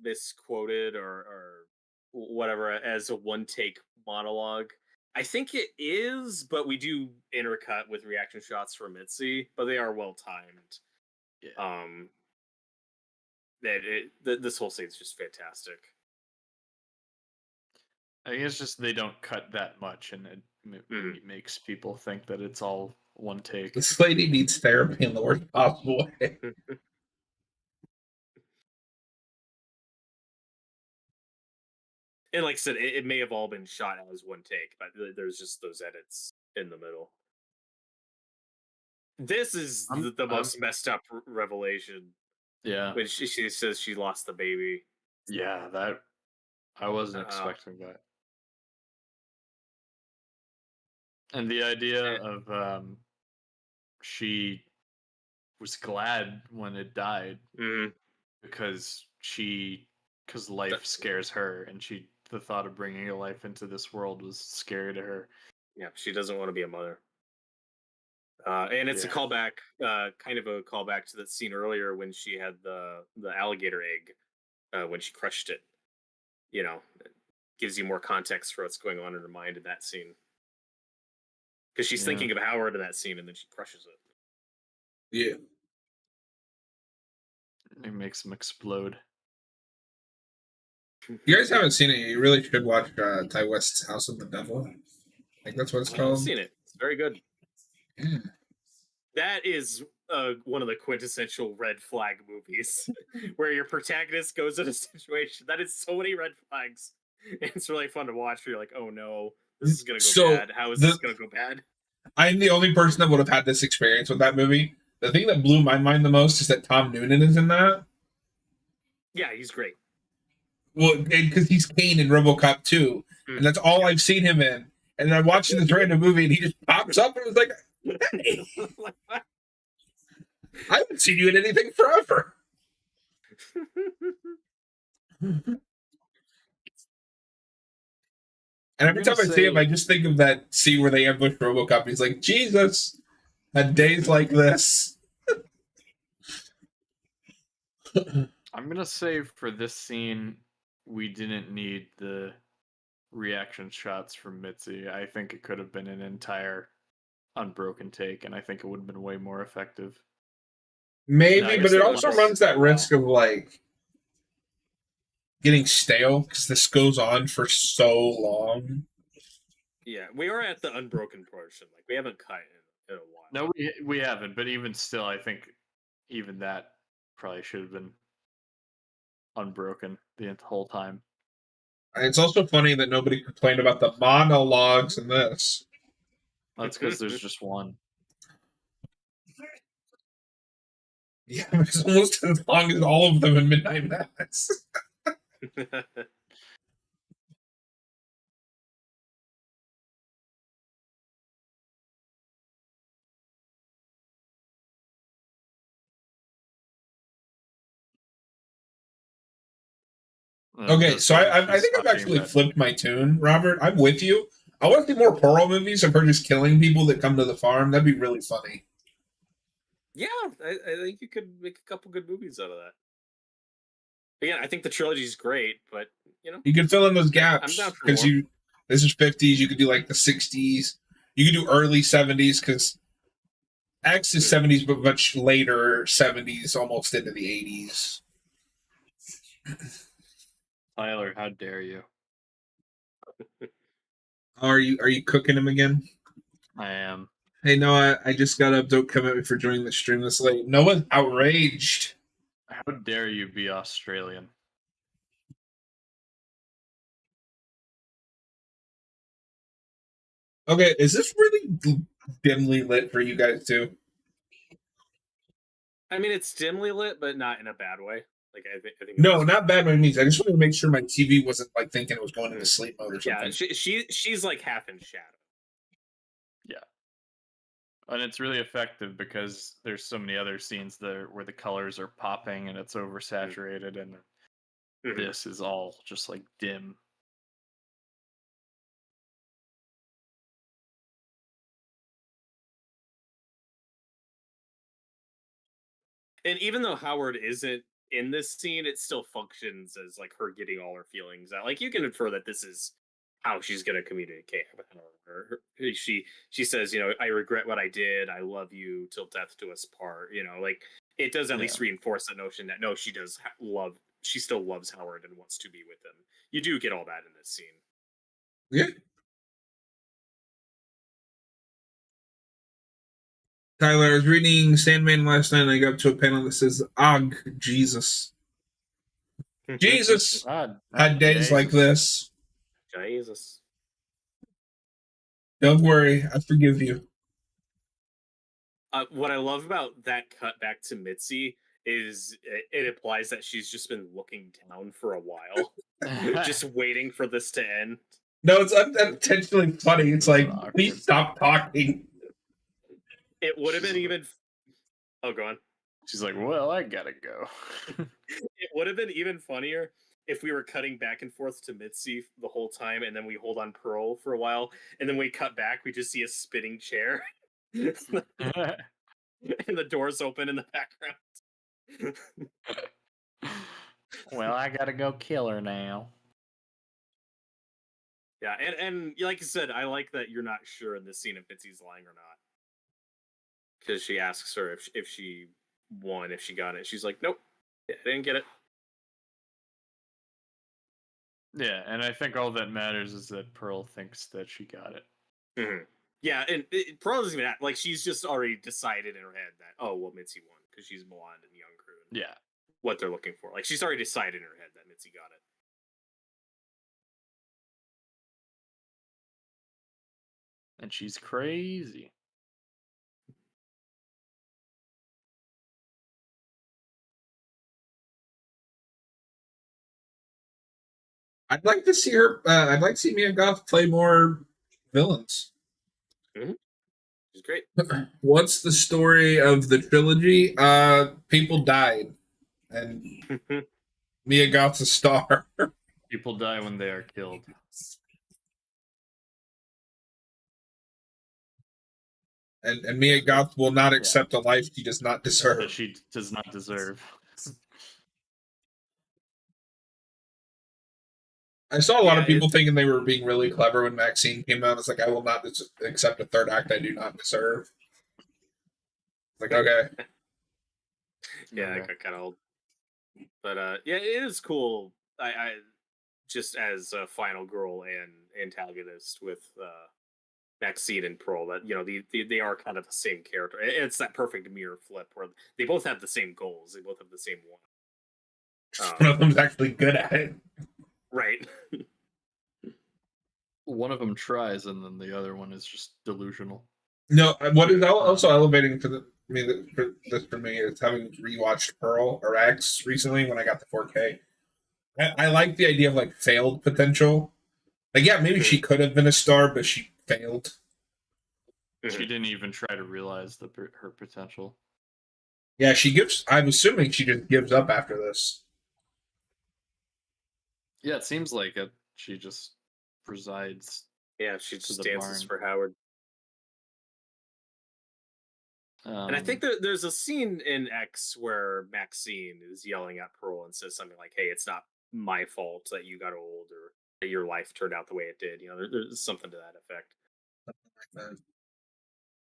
Speaker 1: misquoted or whatever as a one-take monologue. I think it is, but we do intercut with reaction shots from Mitzi, but they are well timed.
Speaker 2: Yeah.
Speaker 1: This whole scene's just fantastic.
Speaker 3: Mm-hmm.
Speaker 2: I think it's just they don't cut that much, and it makes people think that it's all one take.
Speaker 3: This lady needs therapy in the worst possible way.
Speaker 1: And like I said, it may have all been shot as one take, but there's just those edits in the middle. This is
Speaker 2: I'm-
Speaker 1: the
Speaker 2: I'm-
Speaker 1: most messed up revelation
Speaker 2: Yeah.
Speaker 1: when she says she lost the baby.
Speaker 2: Yeah, that I wasn't
Speaker 1: Uh,
Speaker 2: expecting that. And the idea
Speaker 1: and-
Speaker 2: of she was glad when it died
Speaker 1: mhm.
Speaker 2: because life
Speaker 1: That-
Speaker 2: scares her, and the thought of bringing a life into this world was scary to her.
Speaker 1: Yeah, she doesn't want to be a mother. And it's a
Speaker 2: Yeah.
Speaker 1: callback, kind of a callback to that scene earlier when she had the alligator egg when she crushed it. You know, it gives you more context for what's going on in her mind in that scene because she's
Speaker 2: Yeah.
Speaker 1: thinking of Howard in that scene and then she crushes it.
Speaker 3: Yeah.
Speaker 2: It makes him explode.
Speaker 3: You guys haven't seen it. You really should watch Ty West's House of the Devil. I think that's what it's
Speaker 1: I've
Speaker 3: called.
Speaker 1: seen it. It's very good.
Speaker 3: Yeah.
Speaker 1: That is one of the quintessential red flag movies where your protagonist goes in a situation that is so many red flags. It's really fun to watch. Where you're like, oh no, this is gonna go
Speaker 3: So,
Speaker 1: bad. How is this gonna go bad?
Speaker 3: I'm the only person that would have had this experience with that movie. The thing that blew my mind the most is that Tom Noonan is in that.
Speaker 1: Yeah, he's great.
Speaker 3: Well, because he's Kane in RoboCop 2, and that's all I've seen him in. And I'm watching this random movie, and he just pops up and was like, "Hey, I haven't seen you in anything forever." And every time I see him, I just think of that scene where they ambush RoboCop. He's like, "Jesus, had days like this."
Speaker 2: I'm gonna say for this scene, we didn't need the reaction shots from Mitzi. I think it could have been an entire unbroken take, and I think it would have been way more effective.
Speaker 3: Maybe,
Speaker 2: No, I
Speaker 3: but
Speaker 2: guess
Speaker 3: it
Speaker 2: it
Speaker 3: also
Speaker 2: was-
Speaker 3: runs that risk of like getting stale because this goes on for so long.
Speaker 1: Yeah, we are at the unbroken portion. Like we haven't cut in a while.
Speaker 2: No, we haven't, but even still, I think even that probably should have been unbroken the whole time.
Speaker 3: It's also funny that nobody complained about the monologues in this.
Speaker 2: That's because there's just one.
Speaker 3: Yeah, it's almost as long as all of them in Midnight Mass. Okay, so I think I've actually flipped my tune, Robert. I'm with you. I want to see more Pearl movies of her just killing people that come to the farm. That'd be really funny.
Speaker 1: Yeah, I think you could make a couple good movies out of that. Again, I think the trilogy is great, but
Speaker 3: You could fill in those
Speaker 1: I'm
Speaker 3: gaps
Speaker 1: down for
Speaker 3: because
Speaker 1: more.
Speaker 3: this is 50s. You could do like the 60s. You could do early 70s because X is 70s, but much later 70s, almost into the 80s.
Speaker 2: Tyler, how dare you?
Speaker 3: Are you cooking him again?
Speaker 2: I am.
Speaker 3: Hey Noah, I just got up. Don't come at me for joining the stream this late. Noah's outraged.
Speaker 2: How dare you be Australian?
Speaker 3: Okay, is this really dimly lit for you guys too?
Speaker 1: I mean, it's dimly lit, but not in a bad way. Like I think.
Speaker 3: No, not bad by means. I just wanted to make sure my TV wasn't like thinking it was going into sleep mode or something.
Speaker 1: Yeah, she's like half in shadow.
Speaker 2: Yeah, and it's really effective because there's so many other scenes there where the colors are popping and it's oversaturated, and this is all just like dim.
Speaker 1: And even though Howard isn't in this scene, it still functions as like her getting all her feelings out. Like you can infer that this is how she's going to communicate with her. She says, I regret what I did. I love you till death do us part. Like it does at least reinforce the notion that no, she does love. She still loves Howard and wants to be with him. You do get all that in this scene.
Speaker 3: Yeah. Tyler, I was reading Sandman last night and I got up to a panel that says, "Ugh, Jesus. Jesus had days like this."
Speaker 1: Jesus.
Speaker 3: Don't worry, I forgive you.
Speaker 1: What I love about that cut back to Mitzi is it implies that she's just been looking down for a while, just waiting for this to end.
Speaker 3: No, it's unintentionally funny. It's
Speaker 2: That's
Speaker 3: like,
Speaker 2: awkward.
Speaker 3: please stop talking.
Speaker 1: It would have
Speaker 2: She's
Speaker 1: been
Speaker 2: like-
Speaker 1: even. Oh, go on.
Speaker 2: She's like, well, I gotta go.
Speaker 1: It would have been even funnier if we were cutting back and forth to Mitzi the whole time, and then we hold on Pearl for a while, and then we cut back. We just see a spinning chair, and the doors open in the background.
Speaker 2: Well, I gotta go kill her now.
Speaker 1: Yeah, and like you said, I like that you're not sure in this scene if Mitzi's lying or not, because she asks her if she won, if she got it. She's like, nope, I didn't get it.
Speaker 2: Yeah, and I think all that matters is that Pearl thinks that she got it.
Speaker 1: Mm-hmm. Yeah, and Pearl doesn't even act like she's just already decided in her head that, oh well, Mitzi won because she's blonde and younger and
Speaker 2: Yeah.
Speaker 1: what they're looking for. Like she's already decided in her head that Mitzi got it.
Speaker 2: And she's crazy.
Speaker 3: I'd like to see her. I'd like to see Mia Goth play more villains.
Speaker 1: She's great.
Speaker 3: What's the story of the trilogy? People died, and Mia Goth's a star.
Speaker 2: People die when they are killed.
Speaker 3: And Mia Goth will not accept a life she does not
Speaker 2: That
Speaker 3: deserve.
Speaker 2: she does not deserve.
Speaker 3: I saw a lot of
Speaker 1: Yeah,
Speaker 3: people thinking they were being really clever when Maxine came out. It's like, I will not accept a third act I do not deserve. Like, okay.
Speaker 1: Yeah, it got kind of old. But yeah, it is cool. I just as a final girl and antagonist with Maxine and Pearl, that they are kind of the same character. It's that perfect mirror flip where they both have the same goals. They both have the same one.
Speaker 3: One of them's actually good at it.
Speaker 1: Right.
Speaker 2: One of them tries, and then the other one is just delusional.
Speaker 3: No, what is also elevating for me is having rewatched Pearl or X recently when I got the 4K. I like the idea of like failed potential. Like, yeah, maybe she could have been a star, but she failed.
Speaker 2: She didn't even try to realize her potential.
Speaker 3: Yeah, she gives. I'm assuming she just gives up after this.
Speaker 2: Yeah, it seems like it. She just presides.
Speaker 1: Yeah, she just
Speaker 2: the
Speaker 1: dances
Speaker 2: barn.
Speaker 1: for Howard. And I think there's a scene in X where Maxine is yelling at Pearl and says something like, "Hey, it's not my fault that you got old or that your life turned out the way it did." There's something to that effect.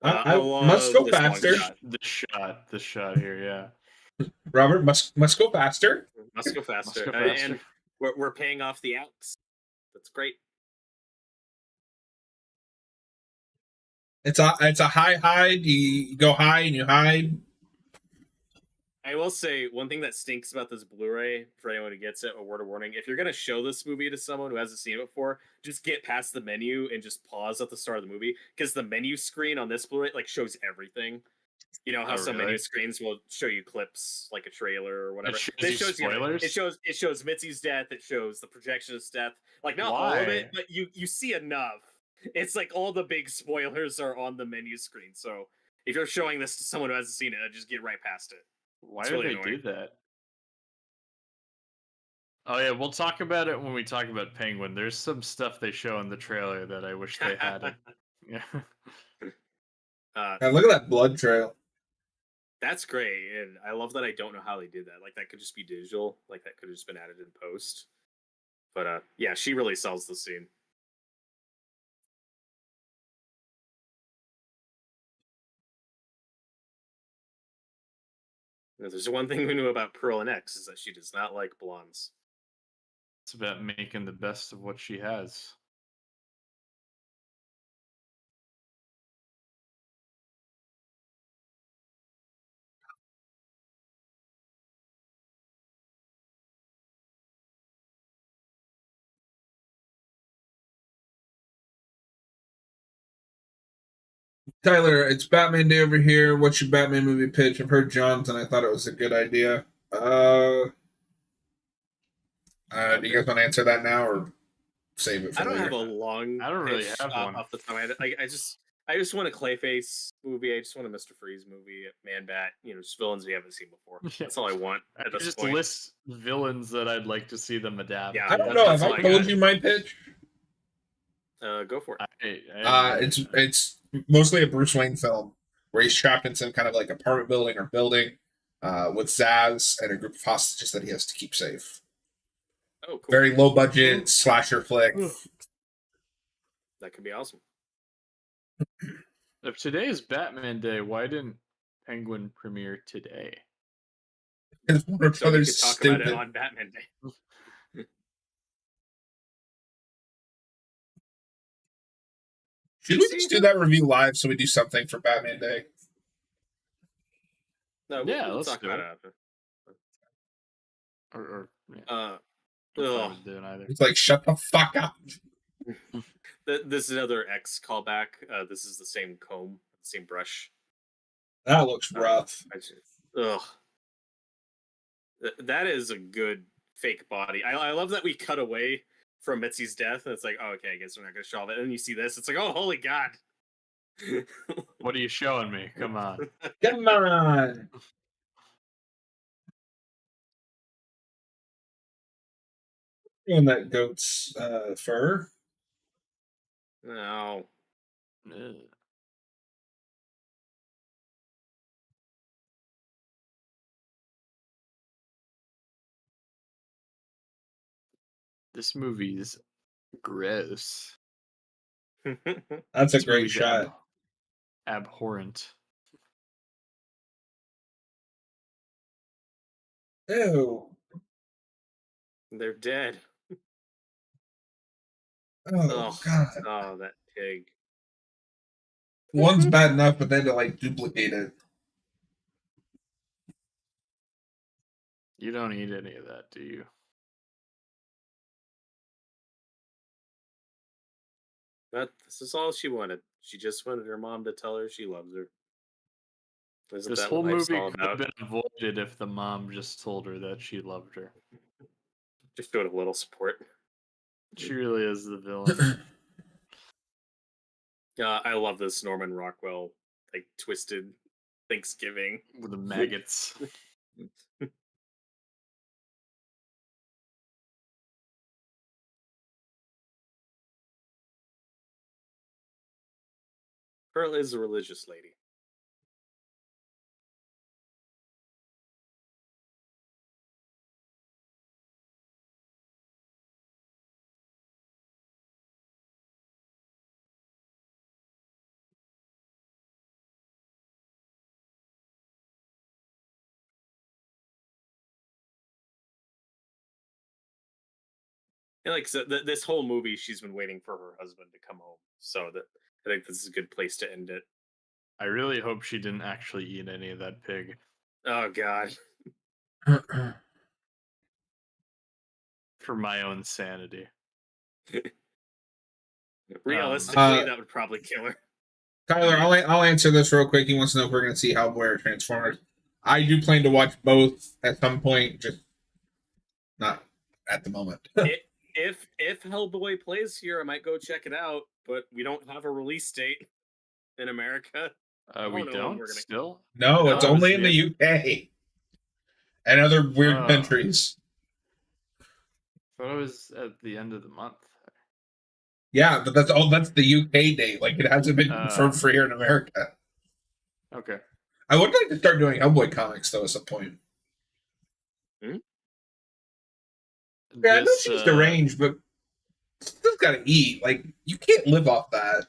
Speaker 3: I must go faster.
Speaker 2: The shot here, yeah.
Speaker 3: Robert must go faster.
Speaker 1: Must go faster.
Speaker 2: Must go faster.
Speaker 1: And we're paying off the outs. That's great.
Speaker 3: It's a high hide. You go high and you hide.
Speaker 1: I will say one thing that stinks about this Blu-ray for anyone who gets it. A word of warning: if you're gonna show this movie to someone who hasn't seen it before, just get past the menu and just pause at the start of the movie because the menu screen on this Blu-ray like shows everything. You know how some menu screens will show you clips like a trailer or whatever.
Speaker 2: It shows you spoilers.
Speaker 1: It shows Mitzi's death. It shows the projectionist death. Like not all of it, but you see enough. It's like all the big spoilers are on the menu screen. So if you're showing this to someone who hasn't seen it, just get right past it.
Speaker 2: Why do they do that? Oh yeah, we'll talk about it when we talk about Penguin. There's some stuff they show in the trailer that I wish they had. Yeah.
Speaker 3: Look at that blood trail.
Speaker 1: That's great, and I love that I don't know how they did that. Like that could just be digital. Like that could have just been added in post. But yeah, she really sells the scene. If there's one thing we knew about Pearl and X is that she does not like blondes.
Speaker 2: It's about making the best of what she has.
Speaker 3: Tyler, it's Batman Day over here. What's your Batman movie pitch? I've heard John's, and I thought it was a good idea. Do you guys want to answer that now or save it for
Speaker 1: I don't have
Speaker 3: later?
Speaker 1: a long.
Speaker 2: I don't really
Speaker 1: pitch
Speaker 2: have one.
Speaker 1: off the top of my head. I just want a Clayface movie. I just want a Mr. Freeze movie. Man Bat. Just villains we haven't seen before. That's all I want
Speaker 2: I
Speaker 1: at this
Speaker 2: just
Speaker 1: point.
Speaker 2: list villains that I'd like to see them adapt.
Speaker 1: Yeah,
Speaker 3: I don't
Speaker 1: that-
Speaker 3: know.
Speaker 1: that's
Speaker 3: Have
Speaker 1: all
Speaker 3: I
Speaker 1: I
Speaker 3: told
Speaker 1: got.
Speaker 3: you my pitch?
Speaker 1: Go for it.
Speaker 3: It's mostly a Bruce Wayne film where he's trapped in some kind of like apartment building or building with Zaz and a group of hostages that he has to keep safe.
Speaker 1: Oh, cool.
Speaker 3: Very low budget slasher flick.
Speaker 1: That could be awesome.
Speaker 2: If today is Batman Day, why didn't Penguin premiere today?
Speaker 3: His Warner
Speaker 1: So we
Speaker 3: Brothers
Speaker 1: could talk about
Speaker 3: stupid.
Speaker 1: it on Batman Day.
Speaker 3: Should we just do that review live so we do something for Batman Day?
Speaker 1: No,
Speaker 2: Yeah,
Speaker 1: we'll
Speaker 2: let's
Speaker 1: talk
Speaker 2: do
Speaker 1: about
Speaker 2: it.
Speaker 1: it after.
Speaker 2: Yeah,
Speaker 1: Uh,
Speaker 2: I'm fine
Speaker 1: ugh.
Speaker 2: with doing either.
Speaker 3: It's like shut the fuck up.
Speaker 1: This is another X callback. This is the same comb, same brush.
Speaker 3: That looks rough.
Speaker 1: Ugh. That is a good fake body. I love that we cut away from Mitzi's death, and it's like, oh, okay, I guess we're not gonna show it. And then you see this, it's like, oh, holy god.
Speaker 2: What are you showing me? Come on.
Speaker 3: Come on. And that goat's fur.
Speaker 1: No.
Speaker 2: Ugh. This movie's gross.
Speaker 3: That's a
Speaker 2: This
Speaker 3: great
Speaker 2: movie's
Speaker 3: shot.
Speaker 2: Abhorrent.
Speaker 3: Ew.
Speaker 1: They're dead.
Speaker 3: Oh god.
Speaker 1: Oh, that pig.
Speaker 3: One's bad enough, but then to like duplicate it.
Speaker 2: You don't eat any of that, do you?
Speaker 1: But this is all she wanted. She just wanted her mom to tell her she loves her. Isn't
Speaker 2: This
Speaker 1: that
Speaker 2: whole
Speaker 1: what life's
Speaker 2: movie
Speaker 1: all
Speaker 2: could have
Speaker 1: about?
Speaker 2: been avoided if the mom just told her that she loved her.
Speaker 1: Just showed a little support.
Speaker 2: She really is the villain.
Speaker 1: I love this Norman Rockwell, like, twisted Thanksgiving.
Speaker 2: With the maggots.
Speaker 1: Pearl is a religious lady. And like so this whole movie, she's been waiting for her husband to come home. So that I think this is a good place to end it.
Speaker 2: I really hope she didn't actually eat any of that pig.
Speaker 1: Oh god.
Speaker 2: For my own sanity.
Speaker 1: Realistically, that would probably kill her.
Speaker 3: Tyler, I'll answer this real quick. He wants to know if we're going to see Hellboy or Transformers. I do plan to watch both at some point, just not at the moment.
Speaker 1: If Hellboy plays here, I might go check it out. But we don't have a release date in America.
Speaker 2: We
Speaker 1: know when
Speaker 2: don't
Speaker 1: we're gonna-
Speaker 2: still?
Speaker 3: No, it's
Speaker 2: No,
Speaker 3: only
Speaker 2: it's
Speaker 3: in the UK and other weird countries.
Speaker 2: I thought it was at the end of the month.
Speaker 3: Yeah, but that's the UK date. Like, it hasn't been confirmed for here in America.
Speaker 2: Okay.
Speaker 3: I would like to start doing Hellboy comics though at some point. Yeah, I know she's deranged, but still gotta eat. Like, you can't live off that.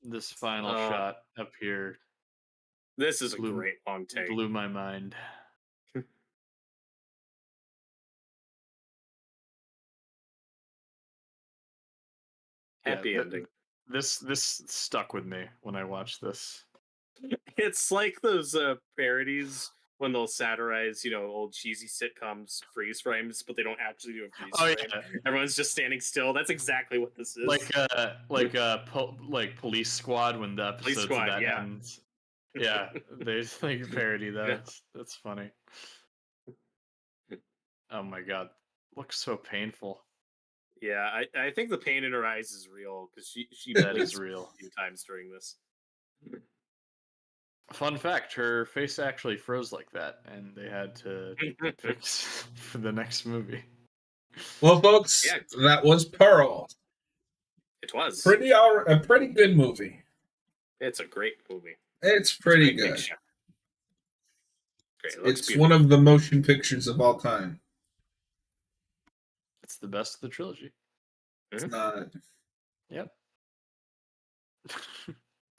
Speaker 2: This final shot up here
Speaker 1: This is a great long take.
Speaker 2: blew my mind.
Speaker 1: Happy ending.
Speaker 2: This stuck with me when I watched this.
Speaker 1: It's like those parodies when they'll satirize, old cheesy sitcoms freeze frames, but they don't actually do a freeze
Speaker 2: Oh
Speaker 1: frame.
Speaker 2: yeah,
Speaker 1: Everyone's just standing still. That's exactly what this is.
Speaker 2: like Police Squad when the
Speaker 1: Police
Speaker 2: episodes
Speaker 1: Squad,
Speaker 2: of that
Speaker 1: yeah.
Speaker 2: ends. Yeah, they like parody that. That's funny. Oh my god, looks so painful.
Speaker 1: Yeah, I think the pain in her eyes is real because she
Speaker 2: That is
Speaker 1: blinked
Speaker 2: real.
Speaker 1: a few times during this.
Speaker 2: Fun fact: her face actually froze like that, and they had to fix for the next movie.
Speaker 3: Well, folks,
Speaker 1: Yeah.
Speaker 3: that was Pearl.
Speaker 1: It was
Speaker 3: A pretty good movie.
Speaker 1: It's a great movie.
Speaker 3: It's pretty
Speaker 1: Great
Speaker 3: good.
Speaker 1: picture. Great. It looks
Speaker 3: It's
Speaker 1: beautiful.
Speaker 3: one of the motion pictures of all time.
Speaker 2: It's the best of the trilogy.
Speaker 3: It's not.
Speaker 2: Yep.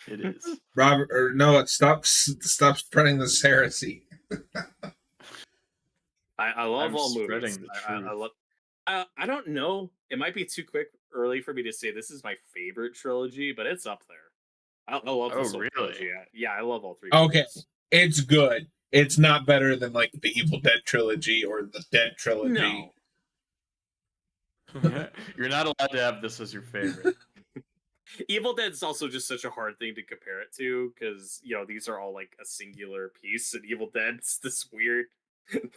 Speaker 2: It is.
Speaker 3: Robert or Noah, stop spreading this heresy.
Speaker 1: I love
Speaker 2: I'm
Speaker 1: all
Speaker 2: spreading
Speaker 1: movies.
Speaker 2: the
Speaker 1: I
Speaker 2: truth.
Speaker 1: love. I don't know. It might be too early for me to say this is my favorite trilogy, but it's up there. I love
Speaker 2: Oh,
Speaker 1: this whole
Speaker 2: really?
Speaker 1: trilogy. Yeah, I love all three.
Speaker 3: Okay,
Speaker 1: movies.
Speaker 3: it's good. It's not better than like the Evil Dead trilogy or the Dead trilogy.
Speaker 1: No.
Speaker 2: You're not allowed to have this as your favorite.
Speaker 1: Evil Dead's also just such a hard thing to compare it to because these are all like a singular piece, and Evil Dead's this weird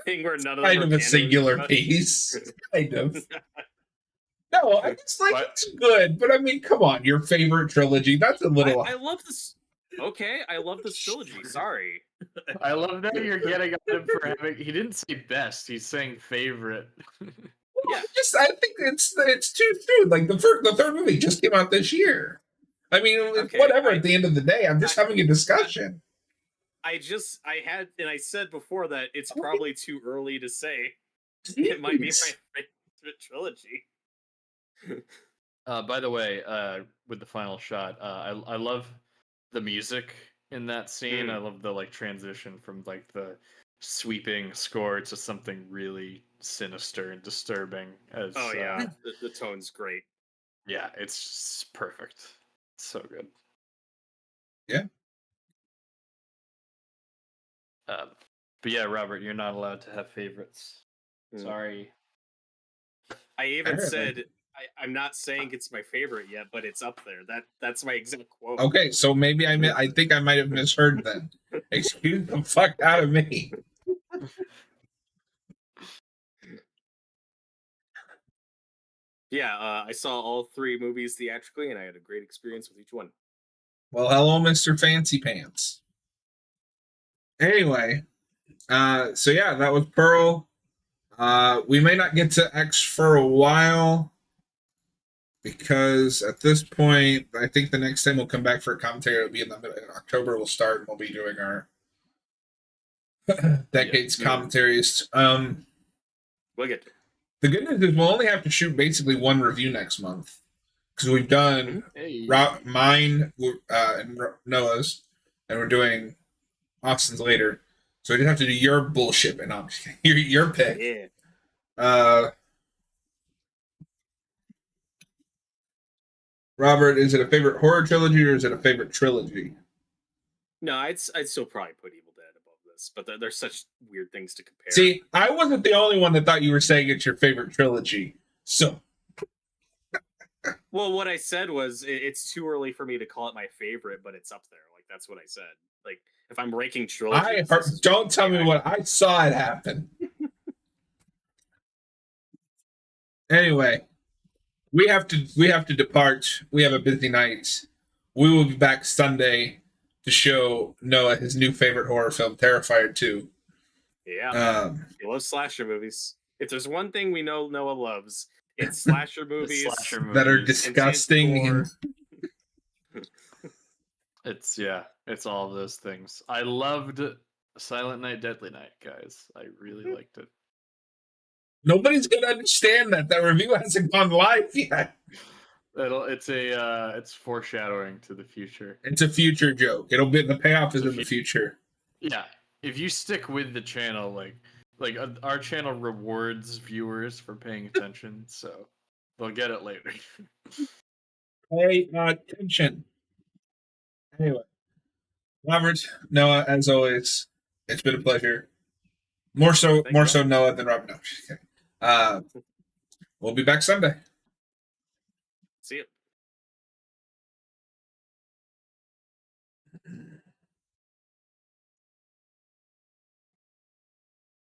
Speaker 1: thing where none of them
Speaker 3: Kind
Speaker 1: are
Speaker 3: of a
Speaker 1: canon
Speaker 3: singular
Speaker 1: with
Speaker 3: piece. Kind of. No, I just like
Speaker 1: But-
Speaker 3: it's good, but I mean, come on, your favorite trilogy? That's a little.
Speaker 1: I love this. Okay, I love this trilogy. Sorry.
Speaker 2: I love that you're getting on him for having. He didn't say best. He's saying favorite.
Speaker 1: Yeah.
Speaker 3: I think it's too soon. Like the third movie just came out this year. I mean,
Speaker 1: Okay,
Speaker 3: whatever. At the end of the day, I'm just having a discussion.
Speaker 1: I said before that it's probably too early to say it might be my favorite trilogy.
Speaker 2: By the way, with the final shot, I love the music in that scene. I love the transition from the sweeping score to something really sinister and disturbing. As
Speaker 1: The tone's great.
Speaker 2: yeah, it's just perfect. It's so good.
Speaker 3: Yeah.
Speaker 2: But yeah, Robert, you're not allowed to have favorites. Sorry.
Speaker 1: I even
Speaker 3: Apparently.
Speaker 1: said I'm not saying it's my favorite yet, but it's up there. That's my exact quote.
Speaker 3: Okay, so maybe I think I might have misheard then. Excuse the fuck out of me.
Speaker 1: Yeah, I saw all three movies theatrically, and I had a great experience with each one.
Speaker 3: Well, hello, Mr. Fancy Pants. Anyway, so yeah, that was Pearl. We may not get to X for a while because at this point, I think the next time we'll come back for a commentary will be in October. We'll start and we'll be doing our decades commentaries.
Speaker 1: We'll get to it.
Speaker 3: The good news is we'll only have to shoot basically one review next month because we've done mine and Noah's, and we're doing Austin's later. So we just have to do your bullshit, and I'm your pick.
Speaker 1: Yeah.
Speaker 3: Robert, is it a favorite horror trilogy or is it a favorite trilogy?
Speaker 1: No, I'd still probably put Evil Dead above this, but there's such weird things to compare.
Speaker 3: See, I wasn't the only one that thought you were saying it's your favorite trilogy. So,
Speaker 1: well, what I said was it's too early for me to call it my favorite, but it's up there. Like that's what I said. Like if I'm ranking trilogies,
Speaker 3: don't tell me what I saw it happen. Anyway, we have to depart. We have a busy night. We will be back Sunday to show Noah his new favorite horror film, Terrifier 2.
Speaker 1: Yeah. He loves slasher movies. If there's one thing we know Noah loves, it's slasher movies,
Speaker 3: that are disgusting.
Speaker 2: It's all of those things. I loved Silent Night, Deadly Night, guys. I really liked it.
Speaker 3: Nobody's gonna understand that. That review hasn't gone live yet.
Speaker 2: It's foreshadowing to the future.
Speaker 3: It's a future joke. It'll be the payoff is in the future.
Speaker 2: Yeah, if you stick with the channel, our channel rewards viewers for paying attention, so they'll get it later.
Speaker 3: Pay attention. Anyway, Robert, Noah, as always, it's been a pleasure. More so
Speaker 1: Thank you.
Speaker 3: Noah than Rob. No, just kidding. We'll be back Sunday.
Speaker 1: See you.